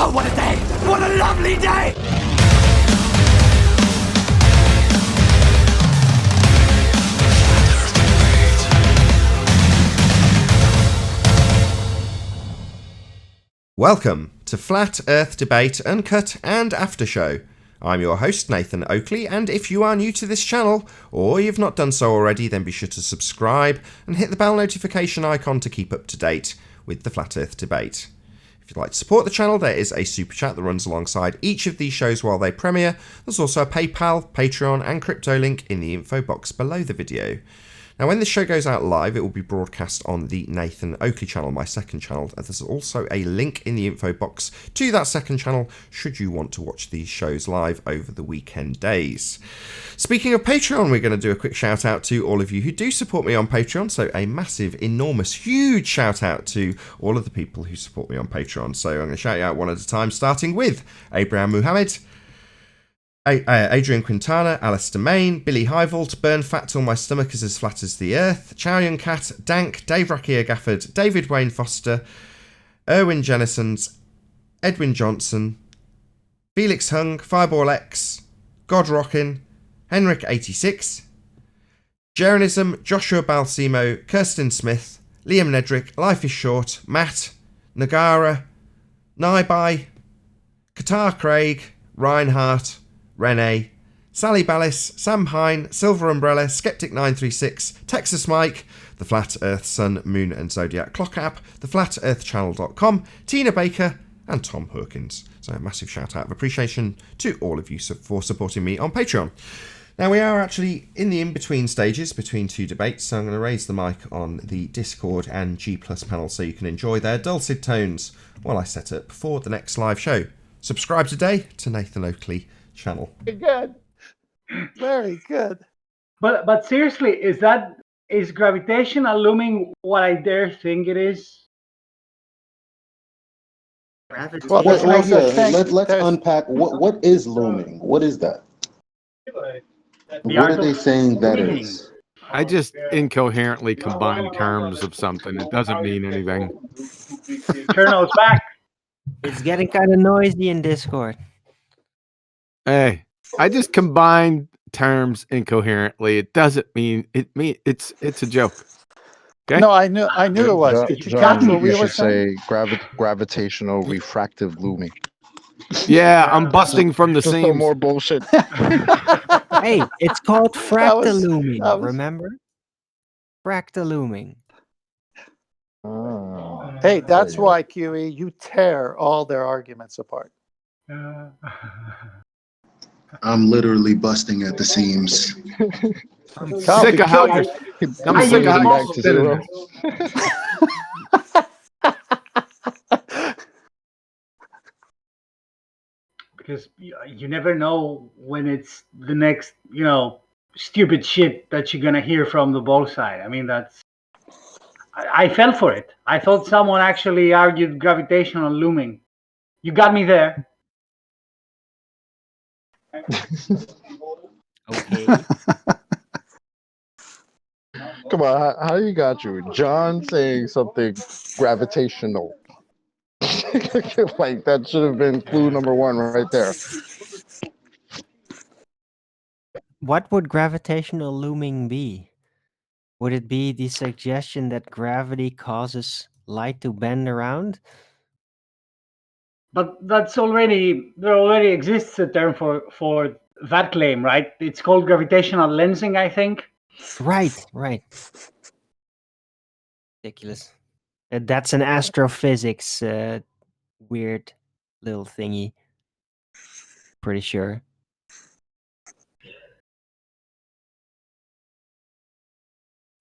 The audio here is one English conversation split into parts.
Oh, what a day! What a lovely day! Welcome to Flat Earth Debate Uncut and After Show. I'm your host, Nathan Oakley, and if you are new to this channel, or you've not done so already, then be sure to subscribe and hit the bell notification icon to keep up to date with the Flat Earth Debate. If you'd like to support the channel, there is a super chat that runs alongside each of these shows while they premiere. There's also a PayPal, Patreon and crypto link in the info box below the video. Now, when this show goes out live, it will be broadcast on the Nathan Oakley channel, my second channel. And there's also a link in the info box to that second channel, should you want to watch these shows live over the weekend days. Speaking of Patreon, we're going to do a quick shout out to all of you who do support me on Patreon. So a massive, enormous, huge shout out to all of the people who support me on Patreon. So I'm going to shout you out one at a time, starting with Abraham Muhammad, Adrian Quintana, Alistair Main, Billy Highvault, Burn Fat Till My Stomach Is As Flat As The Earth, Chow Yun Cat, Dank, Dave Rakia Gafford, David Wayne Foster, Erwin Jennisons, Edwin Johnson, Felix Hung, Fireball X, God Rockin, Henrik86, Jeranism, Joshua Balsimo, Kirsten Smith, Liam Nedrick, Life Is Short, Matt, Nagara, Naibai, Qatar Craig, Reinhardt, Renee, Sally Ballis, Sam Hine, Silver Umbrella, Skeptic936, Texas Mike, The Flat Earth Sun, Moon and Zodiac Clock App, TheFlatEarthChannel.com, Tina Baker and Tom Hawkins. So a massive shout out of appreciation to all of you for supporting me on Patreon. Now we are actually in the in-between stages between two debates, so I'm going to raise the mic on the Discord and G Plus panel so you can enjoy their dulcet tones while I set up for the next live show. Subscribe today to Nathan Oakley channel. Very good. Very good. But seriously, is gravitational looming what I dare think it is? Well, let's unpack what is looming. What is that? What are they saying that is? I just incoherently combine terms of something. It doesn't mean anything. Colonel's back. It's getting kind of noisy in Discord. Hey, I just combine terms incoherently. It doesn't mean it's a joke. Okay? No, I knew it was. Did you catch what we were saying? Gravitational refractive looming. Yeah, I'm busting from the Just seams. some more bullshit. Hey, it's called fractal-looming, that was- remember? Fractal-looming. Hey, that's why, QE, you tear all their arguments apart. I'm literally busting at the seams. I'm sick of how you're back to zero. Because you never know when it's the next, stupid shit that you're gonna hear from the ball side. I mean, I fell for it. I thought someone actually argued gravitational looming. You got me there. Okay. Come on, how you got you? John saying something gravitational. Like that should have been clue number one right there. What would gravitational looming be? Would it be the suggestion that gravity causes light to bend around? But there already exists a term for that claim, right? It's called gravitational lensing, I think. Right. Ridiculous. That's an astrophysics weird little thingy. Pretty sure.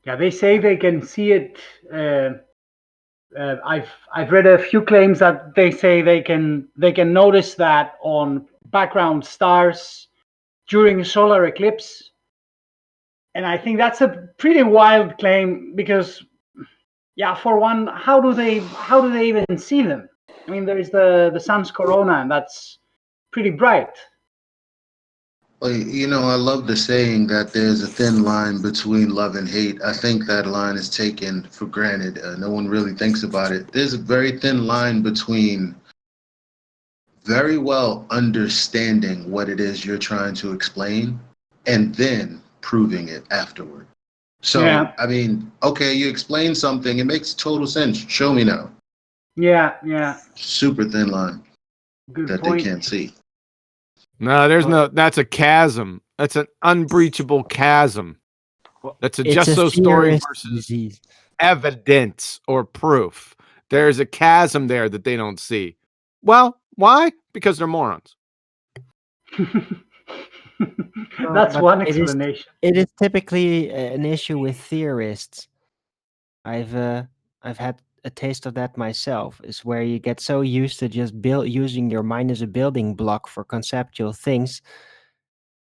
Yeah, they say they can see it. I've read a few claims that they say they can notice that on background stars during a solar eclipse, and I think that's a pretty wild claim because, yeah, for one, how do they even see them? I mean, there is the sun's corona, and that's pretty bright. Well, I love the saying that there's a thin line between love and hate. I think that line is taken for granted. No one really thinks about it. There's a very thin line between very well understanding what it is you're trying to explain and then proving it afterward. So, Yeah. I mean, okay, you explain something, it makes total sense. Show me now. Yeah. Super thin line Good that point. they can't see. No, that's a chasm. That's an unbreachable chasm. That's a It's just a so story theorist versus disease. evidence or proof. There's a chasm there that they don't see. Well, why? Because they're morons. That's But one it is explanation. typically an issue with theorists. I've had a taste of that myself. Is where you get so used to just using your mind as a building block for conceptual things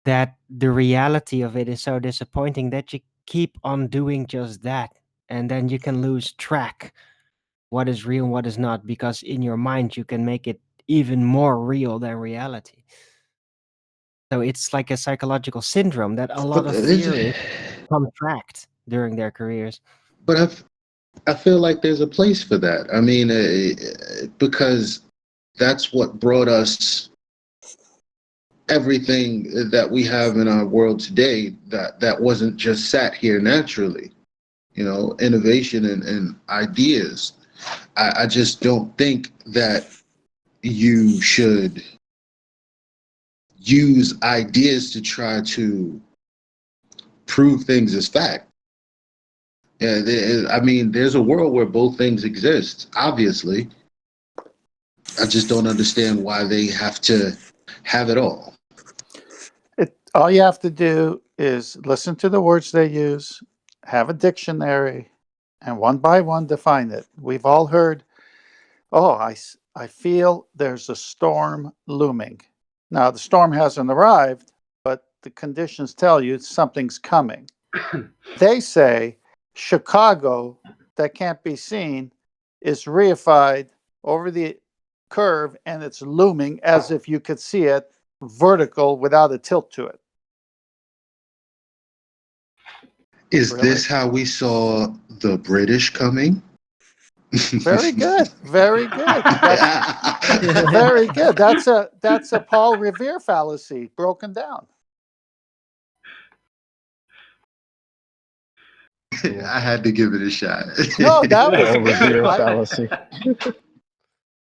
that the reality of it is so disappointing that you keep on doing just that, and then you can lose track what is real and what is not, because in your mind you can make it even more real than reality. So it's like a psychological syndrome that a lot But of theorists contract during their careers. but I feel like there's a place for that. I mean, because that's what brought us everything that we have in our world today that wasn't just sat here naturally. You know, innovation and ideas. I just don't think that you should use ideas to try to prove things as fact. Yeah, I mean, there's a world where both things exist, obviously. I just don't understand why they have to have it all. All you have to do is listen to the words they use, have a dictionary, and one by one define it. We've all heard, oh, I feel there's a storm looming. Now, the storm hasn't arrived, but the conditions tell you something's coming. They say Chicago, that can't be seen, is reified over the curve and it's looming as if you could see it vertical without a tilt to it. Is Really? this how we saw the British coming? Very good. Very good. That's very good. That's a Paul Revere fallacy broken down. I had to give it a shot. No, that was Paul Revere I- fallacy.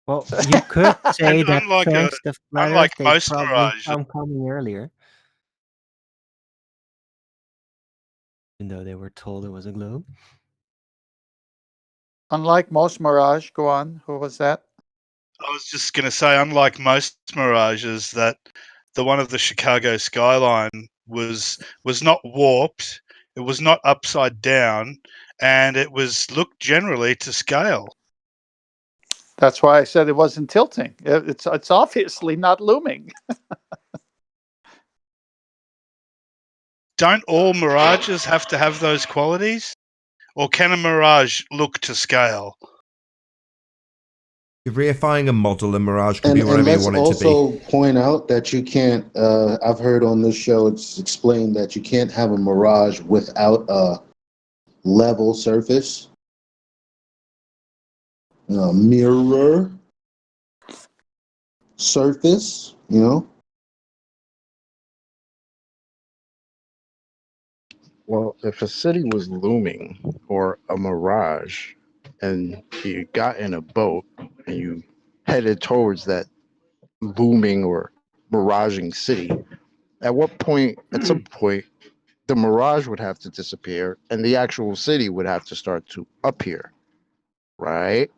Well, you could say And that thanks to flat unlike Earth, they most probably mirages, found coming earlier. Even though they were told it was a globe. Unlike most mirage, go on. Who was that? I was just going to say, unlike most mirages, that the one of the Chicago skyline was not warped, it was not upside down, and it was looked generally to scale. That's why I said it wasn't tilting. It's obviously not looming. Don't all mirages have to have those qualities? Or can a mirage look to scale? You're reifying a model, and Mirage can be and whatever you let's want it to be. also point out that you can't, I've heard on this show, it's explained that you can't have a mirage without a level surface. Mirror surface, you know? Well, if a city was looming or a mirage and you got in a boat and you headed towards that looming or miraging city, at some point, the mirage would have to disappear and the actual city would have to start to appear, right?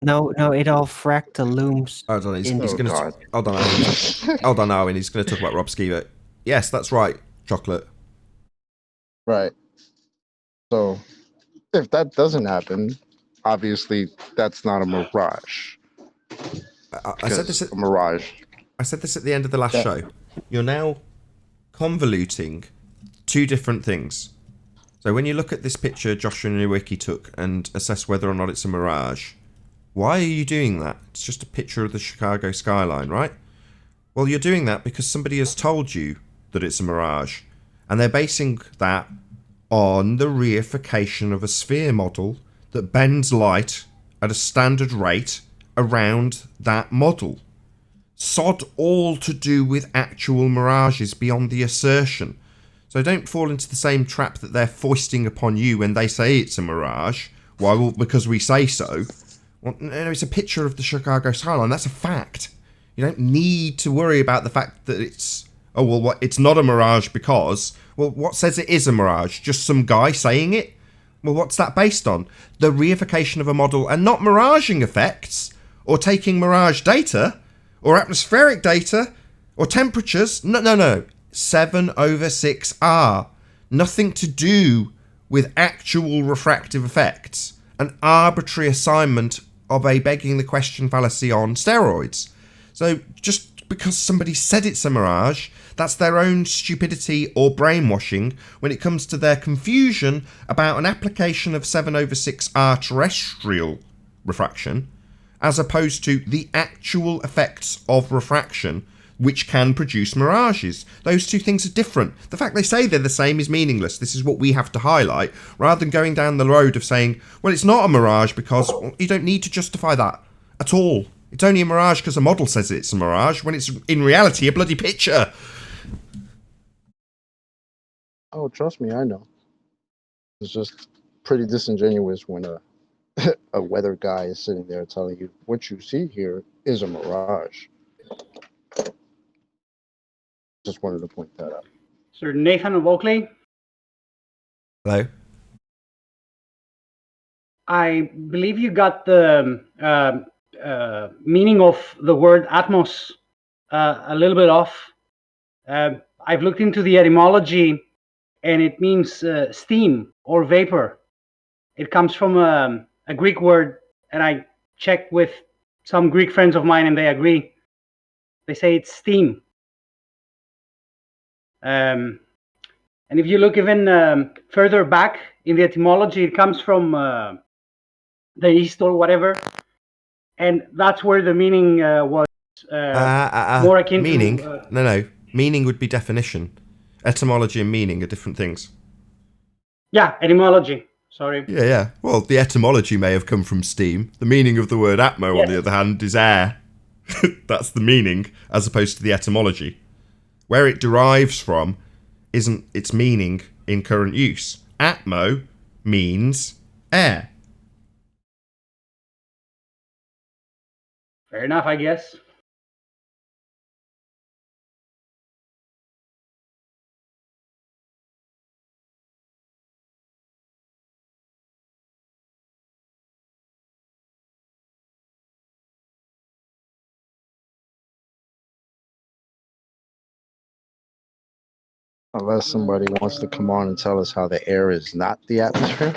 No, it all fractal looms. Hold on, he's in going God. to. Hold on, Owen. He's going to talk about Rob Skeever. Yes, that's right, Chocolate. Right. So if that doesn't happen, obviously that's not a mirage. I said this. A mirage. I said this at the end of the last Yeah. show. You're now convoluting two different things. So when you look at this picture Joshua Nowicki took and assess whether or not it's a mirage, why are you doing that? It's just a picture of the Chicago skyline, right? Well, you're doing that because somebody has told you that it's a mirage, and they're basing that on the reification of a sphere model that bends light at a standard rate around that model. sod all to do with actual mirages beyond the assertion. So don't fall into the same trap that they're foisting upon you when they say it's a mirage. Why? Well, because we say so. Well, no, it's a picture of the Chicago skyline. That's a fact. You don't need to worry about the fact that it's... Oh, well, what? It's not a mirage because... Well, what says it is a mirage? Just some guy saying it? Well, what's that based on? The reification of a model and not miraging effects, or taking mirage data, or atmospheric data, or temperatures. No. 7/6R. Nothing to do with actual refractive effects. An arbitrary assignment of a begging the question fallacy on steroids. So just because somebody said it's a mirage, that's their own stupidity or brainwashing when it comes to their confusion about an application of 7/6R terrestrial refraction, as opposed to the actual effects of refraction, which can produce mirages. Those two things are different. The fact they say they're the same is meaningless. This is what we have to highlight, rather than going down the road of saying, well, it's not a mirage because you don't need to justify that at all. It's only a mirage because a model says it's a mirage, when it's in reality a bloody picture. Oh, trust me, I know. It's just pretty disingenuous when a weather guy is sitting there telling you what you see here is a mirage. Just wanted to point that out. Sir Nathan Oakley, Hello? I believe you got the meaning of the word atmos a little bit off. I've looked into the etymology, and it means steam or vapor. It comes from a Greek word, and I checked with some Greek friends of mine, and they agree. They say it's steam. And if you look even further back in the etymology, it comes from the East or whatever, and that's where the meaning was more akin meaning? to... No. Meaning would be definition. Etymology and meaning are different things. Yeah, etymology. Sorry. Yeah. Well, the etymology may have come from steam. The meaning of the word atmo, Yes. on the other hand, is air. That's the meaning, as opposed to the etymology. Where it derives from isn't its meaning in current use. Atmo means air. Fair enough, I guess. Unless somebody wants to come on and tell us how the air is not the atmosphere.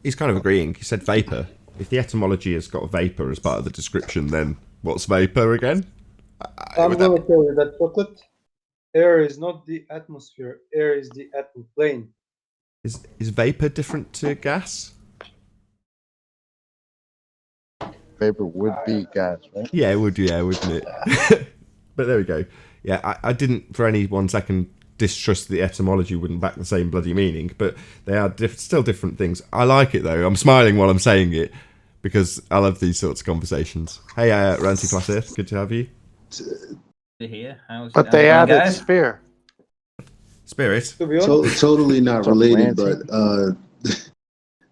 He's kind of agreeing. He said vapor. If the etymology has got vapor as part of the description, then what's vapor again? I'm going to tell you that chocolate. Air is not the atmosphere. Air is the plane. Is vapor different to gas? Vapor would be gas, right? Yeah, it would, wouldn't it? But there we go. Yeah, I didn't for any 1 second distrust the etymology wouldn't back the same bloody meaning, but they are still different things. I like it though. I'm smiling while I'm saying it because I love these sorts of conversations. Hey, Ranty Class Earth, good to have you. Here. But they added sphere. Spirit. Totally not related, but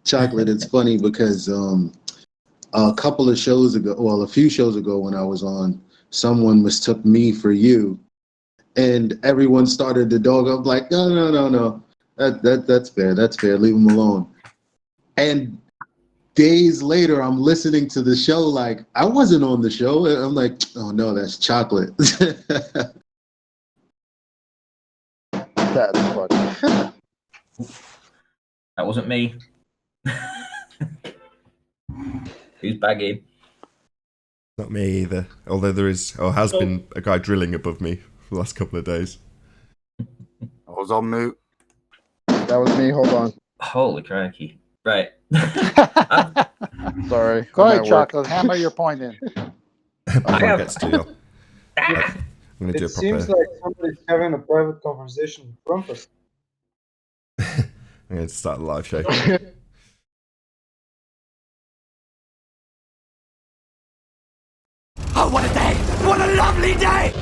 chocolate. It's funny because a couple of shows ago, well, a few shows ago when I was on, someone mistook me for you, and everyone started to dog up like, no, that's fair, leave him alone. And days later, I'm listening to the show like I wasn't on the show, and I'm like, oh no, that's chocolate. That's funny. That wasn't me. Who's bagging? Not me either. Although there is, or has been, a guy drilling above me for the last couple of days. I was on mute. That was me. Hold on. Holy crikey. Right. Sorry. Go I'm ahead, at work. Chocolate. Hammer your point in. Before I get to you. I'm going to do It a seems proper... like somebody's having a private conversation with Grumpus. I'm going to start the live show. Oh, what a day! What a a lovely day!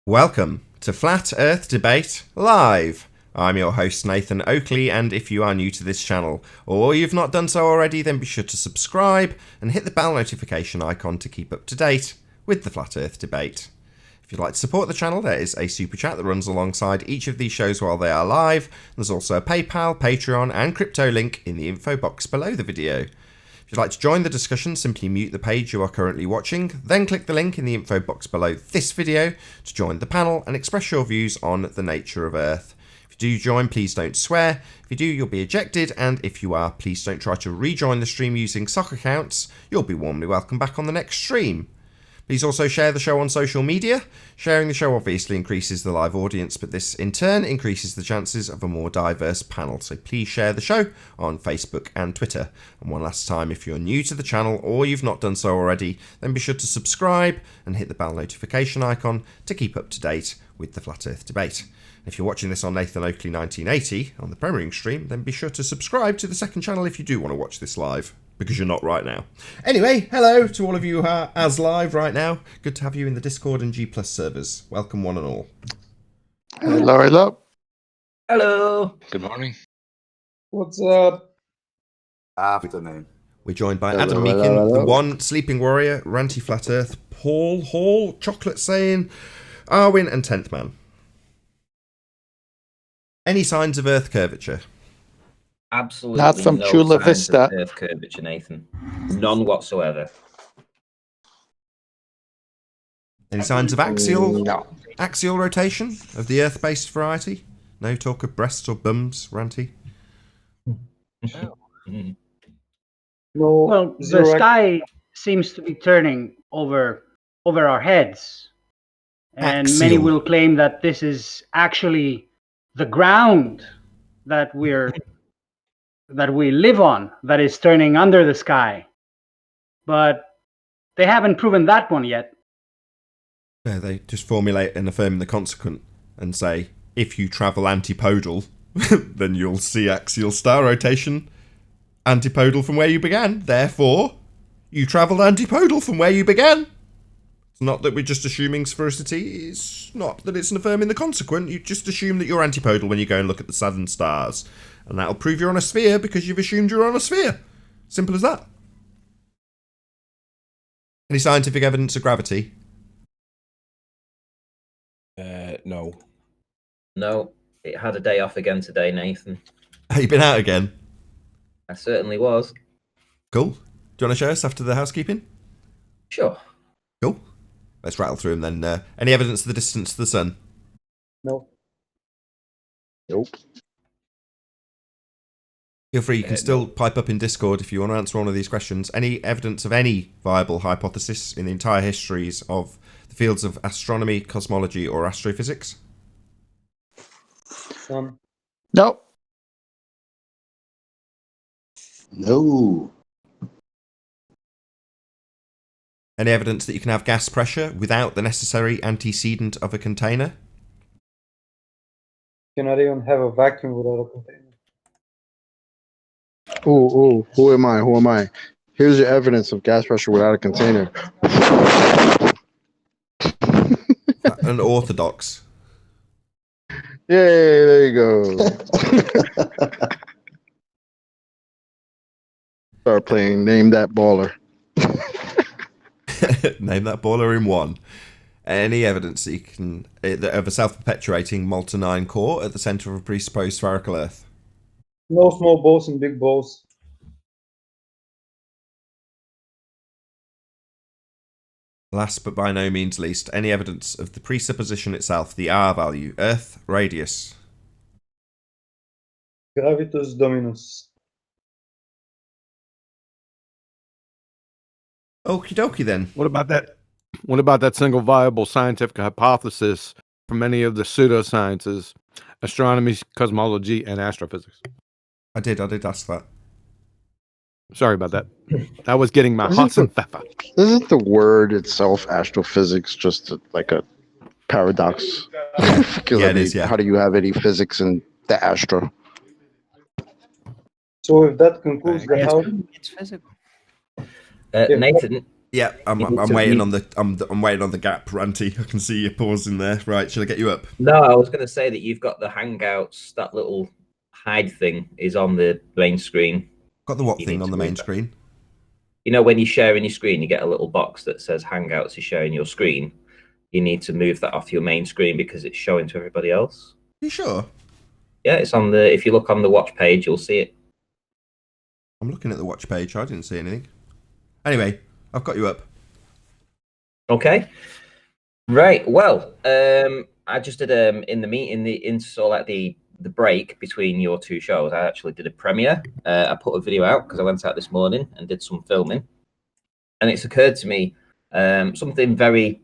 Welcome to Flat Earth Debate Live. I'm your host Nathan Oakley, and if you are new to this channel or you've not done so already, then be sure to subscribe and hit the bell notification icon to keep up to date with the Flat Earth Debate. If you'd like to support the channel, there is a super chat that runs alongside each of these shows while they are live. There's also a PayPal, Patreon and crypto link in the info box below the video. If you'd like to join the discussion, simply mute the page you are currently watching, then click the link in the info box below this video to join the panel and express your views on the nature of Earth. If you do join, please don't swear. If you do, you'll be ejected, and if you are, please don't try to rejoin the stream using sock accounts. You'll be warmly welcome back on the next stream. Please also share the show on social media. Sharing the show obviously increases the live audience, but this in turn increases the chances of a more diverse panel. So please share the show on Facebook and Twitter. And one last time, if you're new to the channel or you've not done so already, then be sure to subscribe and hit the bell notification icon to keep up to date with the Flat Earth Debate. If you're watching this on Nathan Oakley 1980 on the premiering stream, then be sure to subscribe to the second channel if you do want to watch this live, because you're not right now. Anyway, hello to all of you who are as live right now. Good to have you in the Discord and G+ servers. Welcome one and all. Hello, hello. Hello. Good morning. What's up? Afternoon. We're joined by Hello, Adam Meakin, hello, hello. the one, Sleeping Warrior, Ranty Flat Earth, Paul Hall, Chocolate Saying, Arwin and 10th Man. Any signs of Earth curvature? Absolutely Not from no Chula signs Vista. of Earth curvature, Nathan. None whatsoever. Any signs of axial No. rotation of the Earth-based variety? No talk of breasts or bums, Ranty? Mm. No. Well, the zero sky seems to be turning over our heads, and many Axial. will claim that this is actually the ground that we live on that is turning under the sky. But they haven't proven that one yet. No, they just formulate and affirm the consequent and say, if you travel antipodal, then you'll see axial star rotation antipodal from where you began. Therefore, you travelled antipodal from where you began. It's not that we're just assuming sphericity. It's not that it's affirming the consequent. You just assume that you're antipodal when you go and look at the southern stars. And that'll prove you're on a sphere because you've assumed you're on a sphere. Simple as that. Any scientific evidence of gravity? No. No, it had a day off again today, Nathan. Have you been out again? I certainly was. Cool. Do you want to show us after the housekeeping? Sure. Cool. Let's rattle through them then. Any evidence of the distance to the sun? No. Nope. Feel free, you can still pipe up in Discord if you want to answer one of these questions. Any evidence of any viable hypothesis in the entire histories of the fields of astronomy, cosmology, or astrophysics? None. Nope. No. Any evidence that you can have gas pressure without the necessary antecedent of a container? Cannot even have a vacuum without a container. Ooh, who am I? Who am I? Here's your evidence of gas pressure without a container. Unorthodox. Yay, there you go. Start playing Name That Baller. Name that baller in one. Any evidence that you can of a self-perpetuating molten iron core at the centre of a presupposed spherical Earth? No small balls and big balls. Last but by no means least, any evidence of the presupposition itself, the R value, Earth radius? Gravitas dominus. Okie dokie then. What about that? What about that single viable scientific hypothesis from many of the pseudosciences, astronomy, cosmology, and astrophysics? I did ask that. Sorry about that. That was getting my Isn't hot and the- pepper. Isn't the word itself astrophysics just like a paradox. Because Yeah, it is, yeah. how do you have any physics in the Astra? So if that concludes the house, It's physical. Nathan. Yeah, I'm waiting on the I'm waiting on the gap, Ranty. I can see you pausing there. Right, shall I get you up? No, I was going to say that you've got the Hangouts. That little hide thing is on the main screen. Got the what thing on the main screen? You know, when you're sharing your screen, you get a little box that says Hangouts is sharing your screen. You need to move that off your main screen because it's showing to everybody else. You sure? Yeah, it's on the. If you look on the watch page, you'll see it. I'm looking at the watch page. I didn't see anything. Anyway, I've got you up. Okay. Right. Well, I just did in the meeting the break between your two shows. I actually did a premiere. I put a video out because I went out this morning and did some filming, and it's occurred to me something very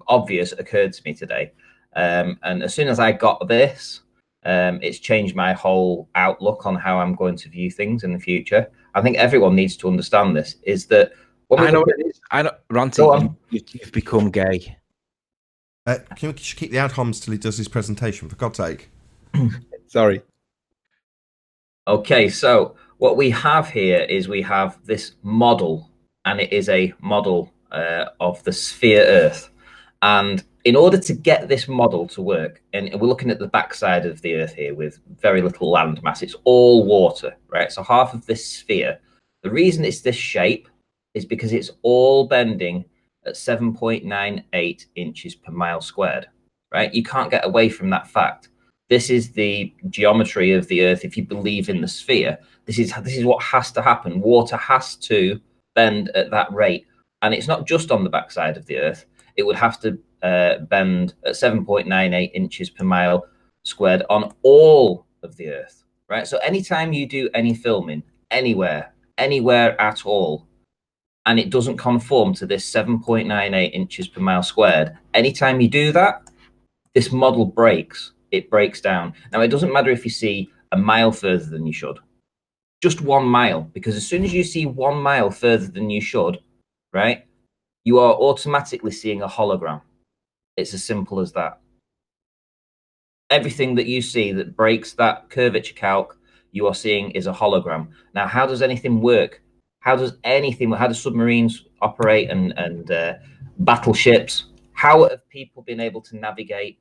obvious occurred to me today. And as soon as I got this, it's changed my whole outlook on how I'm going to view things in the future. I think everyone needs to understand this, is that when I know what it is. I know, Ranty, you've become gay. Can we keep the ad homs till he does his presentation, for God's sake? Sorry. Okay, so what we have here is we have this model, and it is a model of the sphere Earth. And in order to get this model to work, and we're looking at the backside of the Earth here with very little land mass, it's all water, right? So half of this sphere, the reason it's this shape is because it's all bending at 7.98 inches per mile squared, right? You can't get away from that fact. This is the geometry of the Earth. If you believe in the sphere, this is what has to happen. Water has to bend at that rate. And it's not just on the backside of the Earth. It would have to bend at 7.98 inches per mile squared on all of the Earth, right? So anytime you do any filming anywhere at all, and it doesn't conform to this 7.98 inches per mile squared, anytime you do that, this model breaks. It breaks down. Now, it doesn't matter if you see a mile further than you should, just 1 mile, because as soon as you see 1 mile further than you should, right, you are automatically seeing a hologram. It's as simple as that. Everything that you see that breaks that curvature calc, you are seeing is a hologram. Now, how does anything work? How do submarines operate and battleships? How have people been able to navigate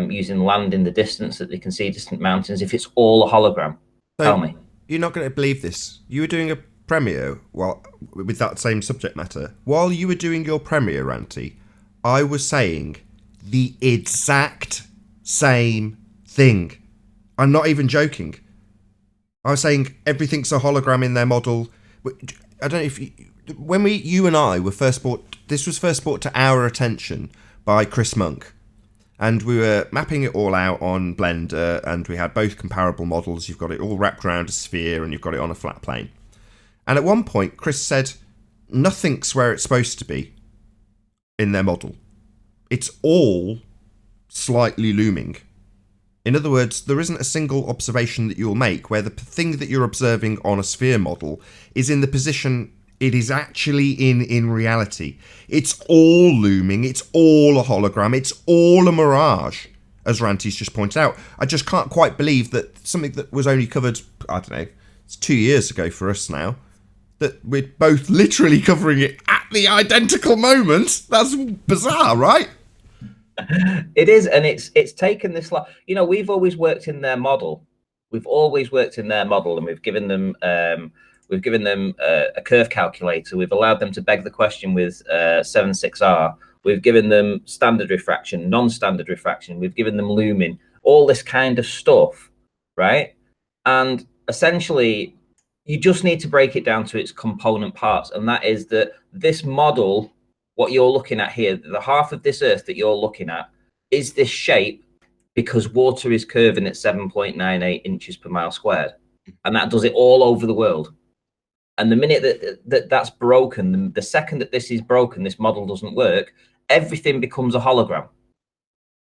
using land in the distance that they can see distant mountains if it's all a hologram? So, tell me. You're not going to believe this. You were doing a premiere with that same subject matter. While you were doing your premiere, Ranty, I was saying the exact same thing. I'm not even joking. I was saying everything's a hologram in their model. I don't know if you and I were first brought. This was first brought to our attention by Chris Monk, and we were mapping it all out on Blender, and we had both comparable models. You've got it all wrapped around a sphere, and you've got it on a flat plane. And at one point, Chris said, nothing's where it's supposed to be in their model. It's all slightly looming. In other words, there isn't a single observation that you'll make where the thing that you're observing on a sphere model is in the position it is actually in reality. It's all looming. It's all a hologram. It's all a mirage, as Ranty's just pointed out. I just can't quite believe that something that was only covered, I don't know, it's 2 years ago for us now, that we're both literally covering it at the identical moment. That's bizarre, right? It is, and it's taken this long. You know, we've always worked in their model. We've always worked in their model, and we've given them a curve calculator. We've allowed them to beg the question with 7.6R. We've given them standard refraction, non-standard refraction. We've given them looming, all this kind of stuff, right? And essentially, you just need to break it down to its component parts, and that is that this model, what you're looking at here, the half of this Earth that you're looking at, is this shape because water is curving at 7.98 inches per mile squared. And that does it all over the world. And the minute that's broken, the second that this is broken, this model doesn't work, everything becomes a hologram.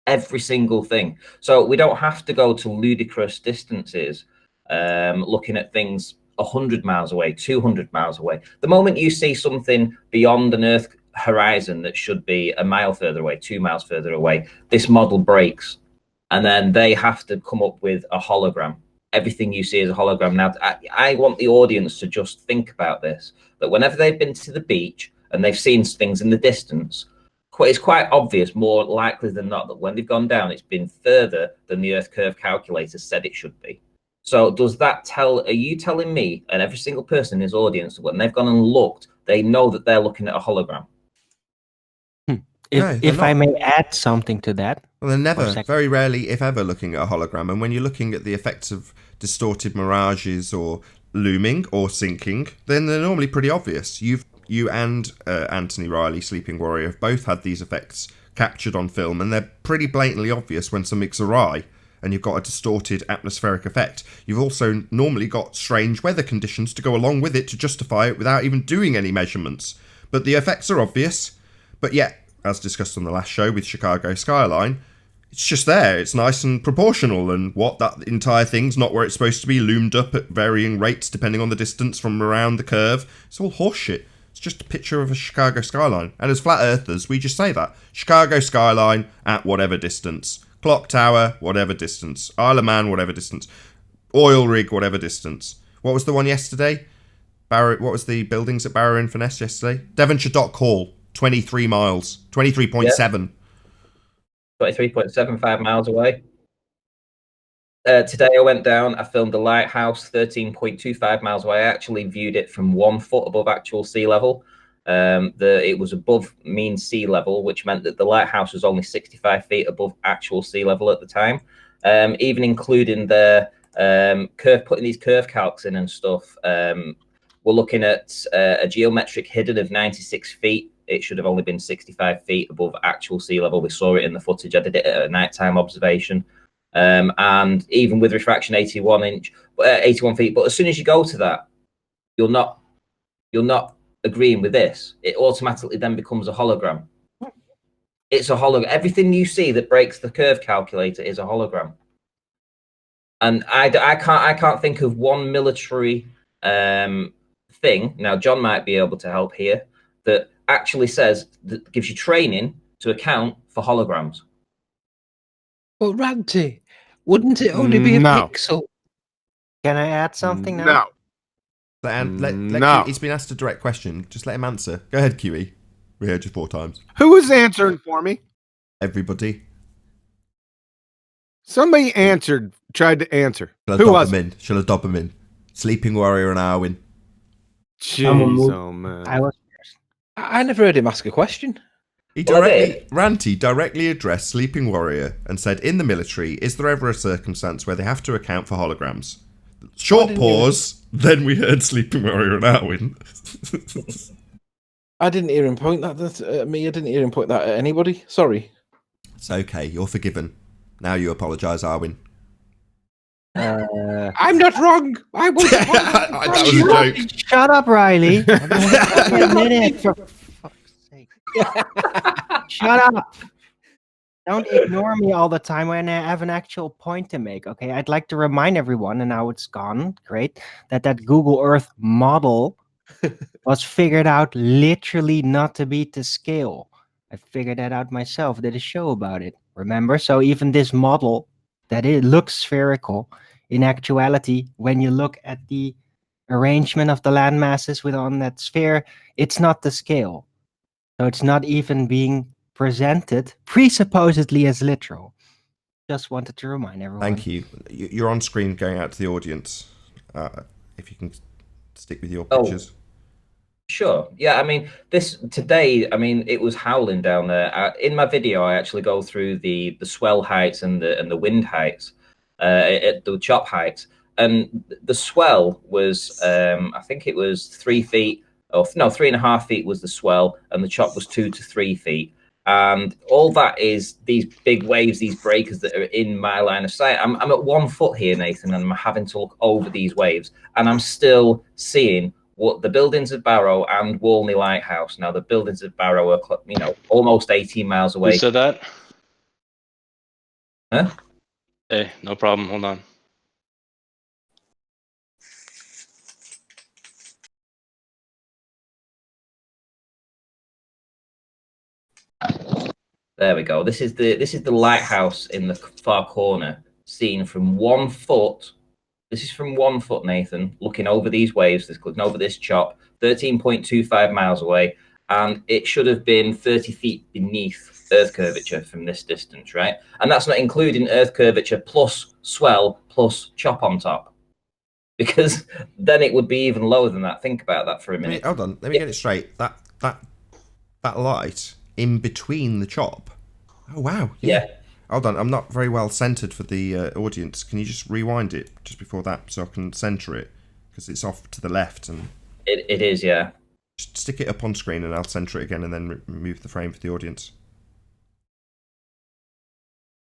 Every single thing. So we don't have to go to ludicrous distances looking at things 100 miles away, 200 miles away. The moment you see something beyond an Earth horizon that should be a mile further away, 2 miles further away. This model breaks, and then they have to come up with a hologram. Everything you see is a hologram. Now, I want the audience to just think about this, that whenever they've been to the beach and they've seen things in the distance, it's quite obvious, more likely than not, that when they've gone down, it's been further than the Earth curve calculator said it should be. So does that are you telling me and every single person in this audience, when they've gone and looked, they know that they're looking at a hologram? If I may add something to that. Well, they're never, very rarely, if ever, looking at a hologram. And when you're looking at the effects of distorted mirages or looming or sinking, then they're normally pretty obvious. You and Anthony Riley, Sleeping Warrior, have both had these effects captured on film, and they're pretty blatantly obvious when something's awry and you've got a distorted atmospheric effect. You've also normally got strange weather conditions to go along with it to justify it without even doing any measurements. But the effects are obvious, but yet, as discussed on the last show with Chicago Skyline, it's just there. It's nice and proportional, and that entire thing's not where it's supposed to be, loomed up at varying rates depending on the distance from around the curve. It's all horseshit. It's just a picture of a Chicago skyline. And as flat earthers, we just say that. Chicago skyline at whatever distance. Clock tower, whatever distance. Isle of Man, whatever distance. Oil rig, whatever distance. What was the one yesterday? What was the buildings at Barrow-in-Furness yesterday? Devonshire Dock Hall, 23 miles. 23.7. 23.75 miles away. Today I went down, I filmed the lighthouse 13.25 miles away. I actually viewed it from 1 foot above actual sea level. It was above mean sea level, which meant that the lighthouse was only 65 feet above actual sea level at the time. Even including the putting these curve calcs in and stuff, we're looking at a geometric hidden of 96 feet. It should have only been 65 feet above actual sea level. We saw it in the footage. I did it at a nighttime observation. And even with refraction 81 feet. But as soon as you go to that, you're not agreeing with this. It automatically then becomes a hologram. It's a hologram. Everything you see that breaks the curve calculator is a hologram. And I can't think of one military thing. Now, John might be able to help here, that actually that gives you training to account for holograms. Well, Ranty, wouldn't it only be a pixel? Can I add something now? No. He's been asked a direct question. Just let him answer. Go ahead, QE. We heard you 4 times. Who was answering for me? Everybody. Somebody tried to answer. Who was it? Shall I dob him in? Sleeping Warrior and Arwin. Jeez, oh man. I never heard him ask a question. Ranty directly addressed Sleeping Warrior and said, in the military, is there ever a circumstance where they have to account for holograms? Short pause, then we heard Sleeping Warrior and Arwin. I didn't hear him point that at me. I didn't hear him point that at anybody. Sorry. It's okay, you're forgiven. Now you apologise, Arwin. I'm not wrong. I was that was a joke. Shut up, Riley. A minute, for fuck's sake. Shut up. Don't ignore me all the time when I have an actual point to make, okay? I'd like to remind everyone, and now it's gone, great, that Google Earth model was figured out literally not to be to scale. I figured that out myself, did a show about it, remember? So even this model, that it looks spherical, in actuality, when you look at the arrangement of the land masses within that sphere, it's not the scale. So it's not even being presented presupposedly as literal. Just wanted to remind everyone. Thank you. You're on screen going out to the audience. If you can stick with your pictures. Sure. Yeah, I mean, today, it was howling down there. In my video, I actually go through the swell heights and the wind heights, the chop heights. And the swell was, I think it was 3 feet, 3.5 feet was the swell, and the chop was 2 to 3 feet. And all that is these big waves, these breakers that are in my line of sight. I'm at 1 foot here, Nathan, and I'm having to look over these waves, and I'm still seeing what the buildings of Barrow and Walney Lighthouse. Now, the buildings of Barrow are, almost 18 miles away. Who said that? Huh? Hey, no problem. Hold on. There we go. This is the lighthouse in the far corner, seen from 1 foot. This is from 1 foot, Nathan, looking over these waves, looking over this chop, 13.25 miles away, and it should have been 30 feet beneath Earth curvature from this distance, right? And that's not including Earth curvature plus swell plus chop on top, because then it would be even lower than that. Think about that for a minute. Hold on, let me get it straight. That light in between the chop. Oh wow, yeah. Hold on, I'm not very well centered for the audience. Can you just rewind it just before that so I can center it? Because it's off to the left. And it is, yeah. Just stick it up on screen and I'll center it again and then remove the frame for the audience.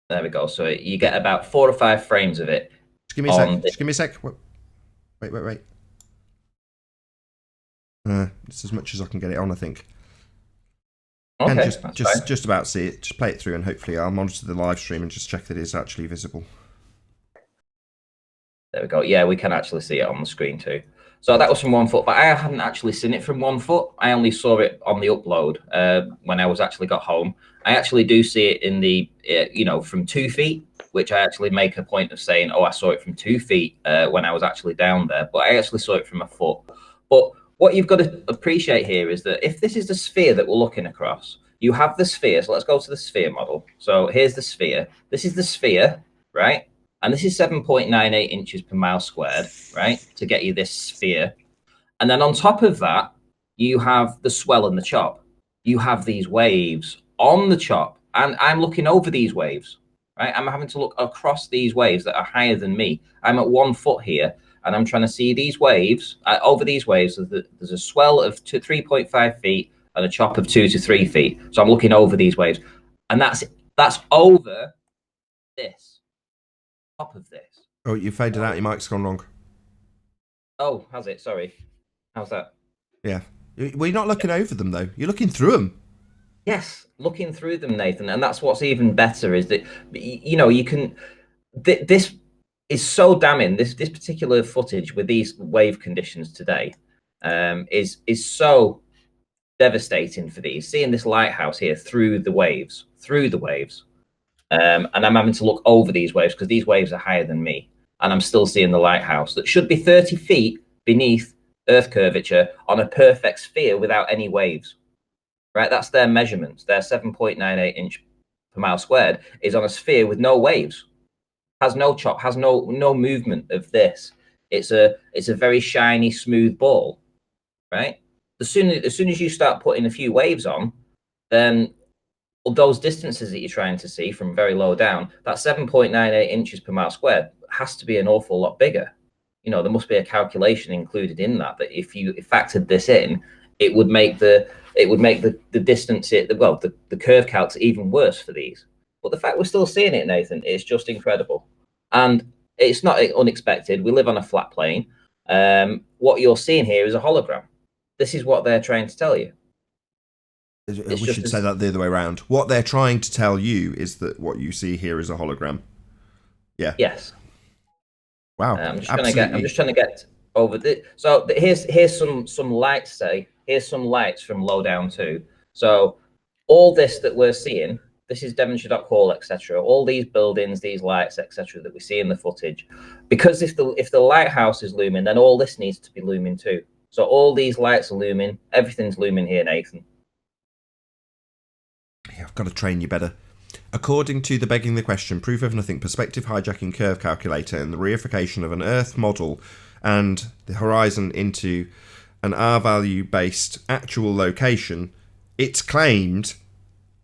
There we go. So you get about 4 or 5 frames of it. Just give me a sec. Just give me a sec. Wait. It's as much as I can get it on, I think. Okay, and just about see it. Just play it through, and hopefully I'll monitor the live stream and just check that it's actually visible. There we go. Yeah, we can actually see it on the screen too. So that was from 1 foot, but I hadn't actually seen it from 1 foot. I only saw it on the upload when I was actually got home. I actually do see it in the from 2 feet, which I actually make a point of saying, oh, I saw it from 2 feet when I was actually down there, but I actually saw it from 1 foot. But what you've got to appreciate here is that if this is the sphere that we're looking across, you have the sphere. So let's go to the sphere model. So here's the sphere. This is the sphere, right? And this is 7.98 inches per mile squared, right? To get you this sphere. And then on top of that, you have the swell and the chop. You have these waves on the chop. And I'm looking over these waves, right? I'm having to look across these waves that are higher than me. I'm at 1 foot here. And I'm trying to see these waves. Over these waves, there's a swell of 3.5 feet and a chop of 2 to 3 feet. So I'm looking over these waves. And that's over this, top of this. Oh, you faded out. Your mic's gone wrong. Oh, has it? Sorry. How's that? Yeah. Well, you're not looking over them, though. You're looking through them. Yes, looking through them, Nathan. And that's what's even better is that, you can... This is so damning. This particular footage with these wave conditions today is so devastating for these. Seeing this lighthouse here through the waves, and I'm having to look over these waves because these waves are higher than me, and I'm still seeing the lighthouse that should be 30 feet beneath Earth curvature on a perfect sphere without any waves. Right, that's their measurements. Their 7.98 inch per mile squared is on a sphere with no waves. Has no chop, has no movement of this. It's a very shiny, smooth ball, right? As soon as you start putting a few waves on, then those distances that you're trying to see from very low down, that 7.98 inches per mile squared has to be an awful lot bigger. There must be a calculation included in that if you factored this in, it would make the distance, the curve calcs even worse for these. But the fact we're still seeing it, Nathan, is just incredible. And it's not unexpected. We live on a flat plane. What you're seeing here is a hologram. This is what they're trying to tell you. We should say that the other way around. What they're trying to tell you is that what you see here is a hologram. Yeah. Yes. Wow. I'm just trying to get over the. So here's some lights. Here's some lights from low down too. So all this that we're seeing. This is Devonshire Hall, etc. All these buildings, these lights, etc. that we see in the footage. Because if the lighthouse is looming, then all this needs to be looming too. So all these lights are looming. Everything's looming here, Nathan. Yeah, I've got to train you better. According to the Begging the Question, Proof of Nothing, Perspective Hijacking Curve Calculator, and the reification of an Earth model and the horizon into an R-value based actual location, it's claimed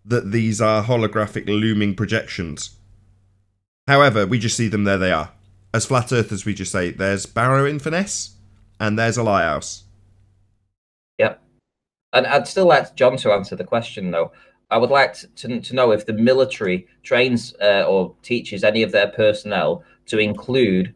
that these are holographic looming projections. However, we just see them, there they are. As flat earthers, we just say, there's Barrow Inverness, and there's a lighthouse. Yep. And I'd still like John to answer the question, though. I would like to know if the military trains or teaches any of their personnel to include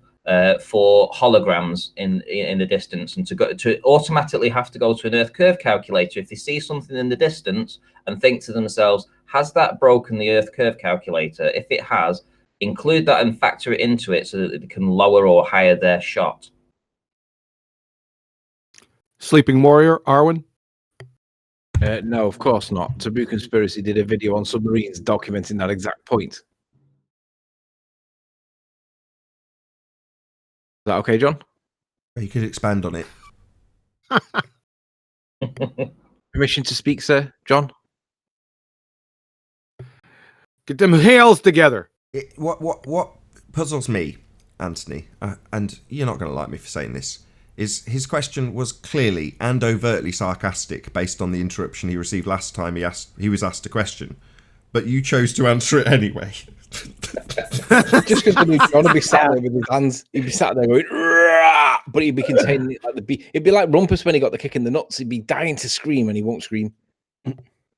for holograms in the distance, and to automatically have to go to an Earth curve calculator if they see something in the distance and think to themselves, has that broken the Earth curve calculator? If it has, include that and factor it into it so that they can lower or higher their shot. Sleeping Warrior, Arwen? No, of course not. Taboo Conspiracy did a video on submarines documenting that exact point. Is that okay, John? You could expand on it. Permission to speak, sir, John? Get them heels together. What puzzles me, Anthony, and you're not going to like me for saying this, is his question was clearly and overtly sarcastic based on the interruption he received last time he was asked a question, but you chose to answer it anyway. Just because John would be sat there with his hands, he'd be sat there going, "Rah!" But he'd be containing it like it'd be like Rumpus when he got the kick in the nuts. He'd be dying to scream and he won't scream.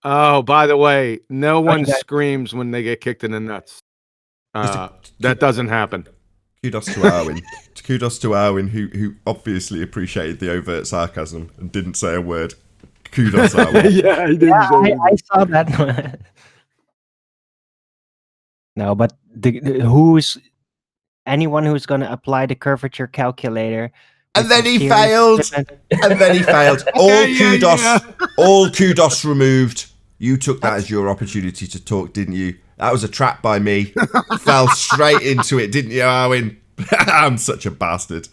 Oh, by the way, no one screams when they get kicked in the nuts. That doesn't happen. Kudos to Arwin. Kudos to Arwin, who obviously appreciated the overt sarcasm and didn't say a word. Kudos, Arwin. Yeah, he didn't. I saw that. No, but anyone who's going to apply the curvature calculator, and then he failed. And then he failed. All kudos removed. You took that as your opportunity to talk, didn't you? That was a trap by me. Fell straight into it, didn't you, Arwin? I'm such a bastard.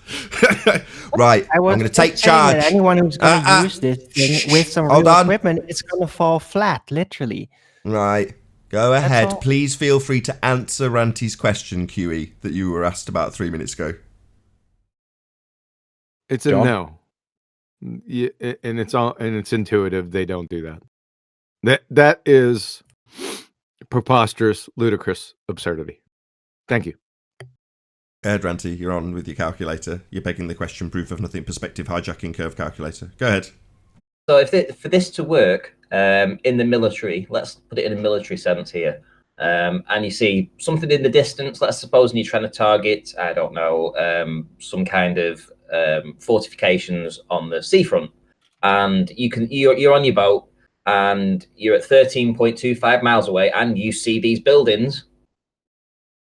Right, I'm going to take charge. Anyone who's going to use this thing with some real equipment, it's going to fall flat, literally. Right. Go ahead. Please feel free to answer Ranty's question, QE, that you were asked about 3 minutes ago. It's a no. Yeah, and it's intuitive. They don't do that. That is preposterous, ludicrous absurdity. Thank you. Go ahead, Ranty. You're on with your calculator. You're begging the question, proof of nothing, perspective hijacking curve calculator. Go ahead. So for this to work in the military, let's put it in a military sense here, and you see something in the distance, let's suppose you're trying to target, I don't know, some kind of fortifications on the seafront, and you're on your boat and you're at 13.25 miles away and you see these buildings,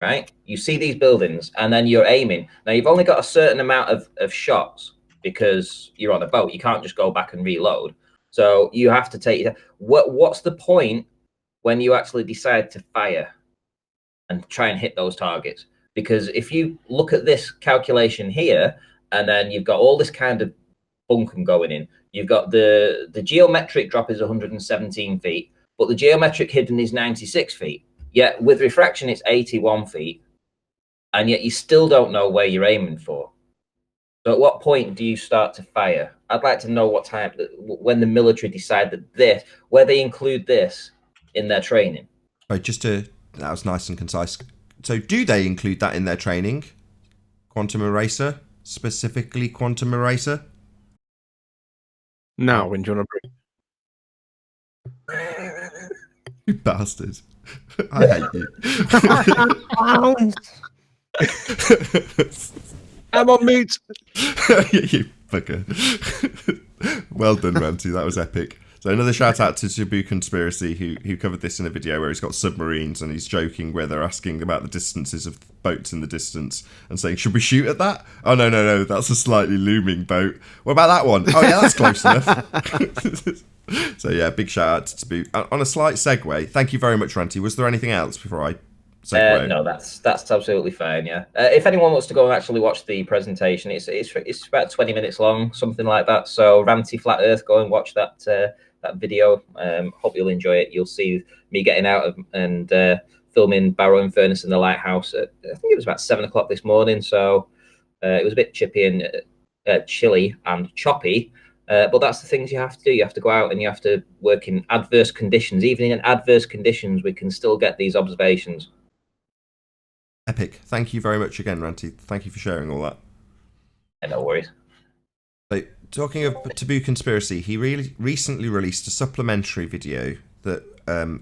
right? You see these buildings and then you're aiming. Now you've only got a certain amount of shots because you're on a boat. You can't just go back and reload. So you have to take what's the point when you actually decide to fire and try and hit those targets? Because if you look at this calculation here, and then you've got all this kind of bunkum going in, you've got the geometric drop is 117 feet, but the geometric hidden is 96 feet. Yet with refraction, it's 81 feet, and yet you still don't know where you're aiming for. So at what point do you start to fire? I'd like to know what time, when the military decide that where they include this in their training. Right, that was nice and concise. So do they include that in their training? Quantum Eraser? Specifically Quantum Eraser? No. When do you want to You bastard. I hate you. I'm on mute. You fucker. Well done, Ranty. That was epic. So another shout out to Taboo Conspiracy, who covered this in a video where he's got submarines and he's joking where they're asking about the distances of boats in the distance and saying, should we shoot at that? Oh, no, that's a slightly looming boat. What about that one? Oh, yeah, that's close enough. So, yeah, big shout out to Taboo. On a slight segue, thank you very much, Ranty. Was there anything else before I segue? No, that's absolutely fine, yeah. If anyone wants to go and actually watch the presentation, it's about 20 minutes long, something like that. So, Ranty Flat Earth, go and watch that video. Hope you'll enjoy it. You'll see me getting out and filming Barrow and Furnace in the lighthouse at, I think it was about 7 o'clock this morning. So it was a bit chippy and chilly and choppy. But that's the things you have to do. You have to go out and you have to work in adverse conditions. Even in adverse conditions, we can still get these observations. Epic. Thank you very much again, Ranty. Thank you for sharing all that. Yeah, no worries. So, talking of Taboo Conspiracy, he recently released a supplementary video that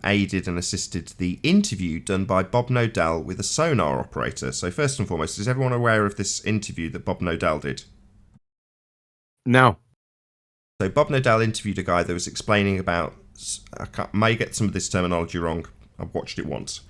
aided and assisted the interview done by Bob Nodell with a Sonar operator. So first and foremost, is everyone aware of this interview that Bob Nodell did? No. So Bob Nodell interviewed a guy that was explaining about, I may get some of this terminology wrong, I've watched it once,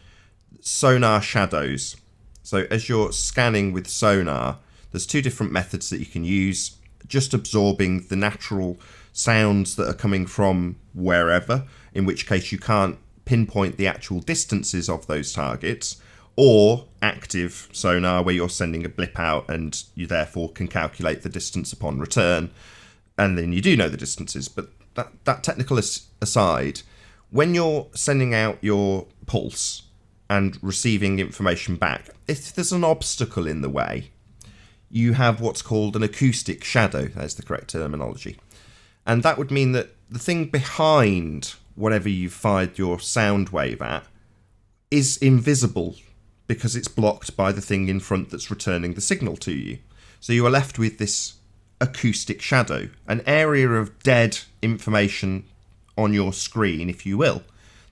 sonar shadows. So as you're scanning with sonar, there's two different methods that you can use, just absorbing the natural sounds that are coming from wherever, in which case you can't pinpoint the actual distances of those targets, or active sonar, where you're sending a blip out and you therefore can calculate the distance upon return, and then you do know the distances. But that technical aside, when you're sending out your pulse and receiving information back, if there's an obstacle in the way, you have what's called an acoustic shadow. That's the correct terminology. And that would mean that the thing behind whatever you've fired your sound wave at is invisible because it's blocked by the thing in front that's returning the signal to you. So you are left with this acoustic shadow, an area of dead information on your screen, if you will,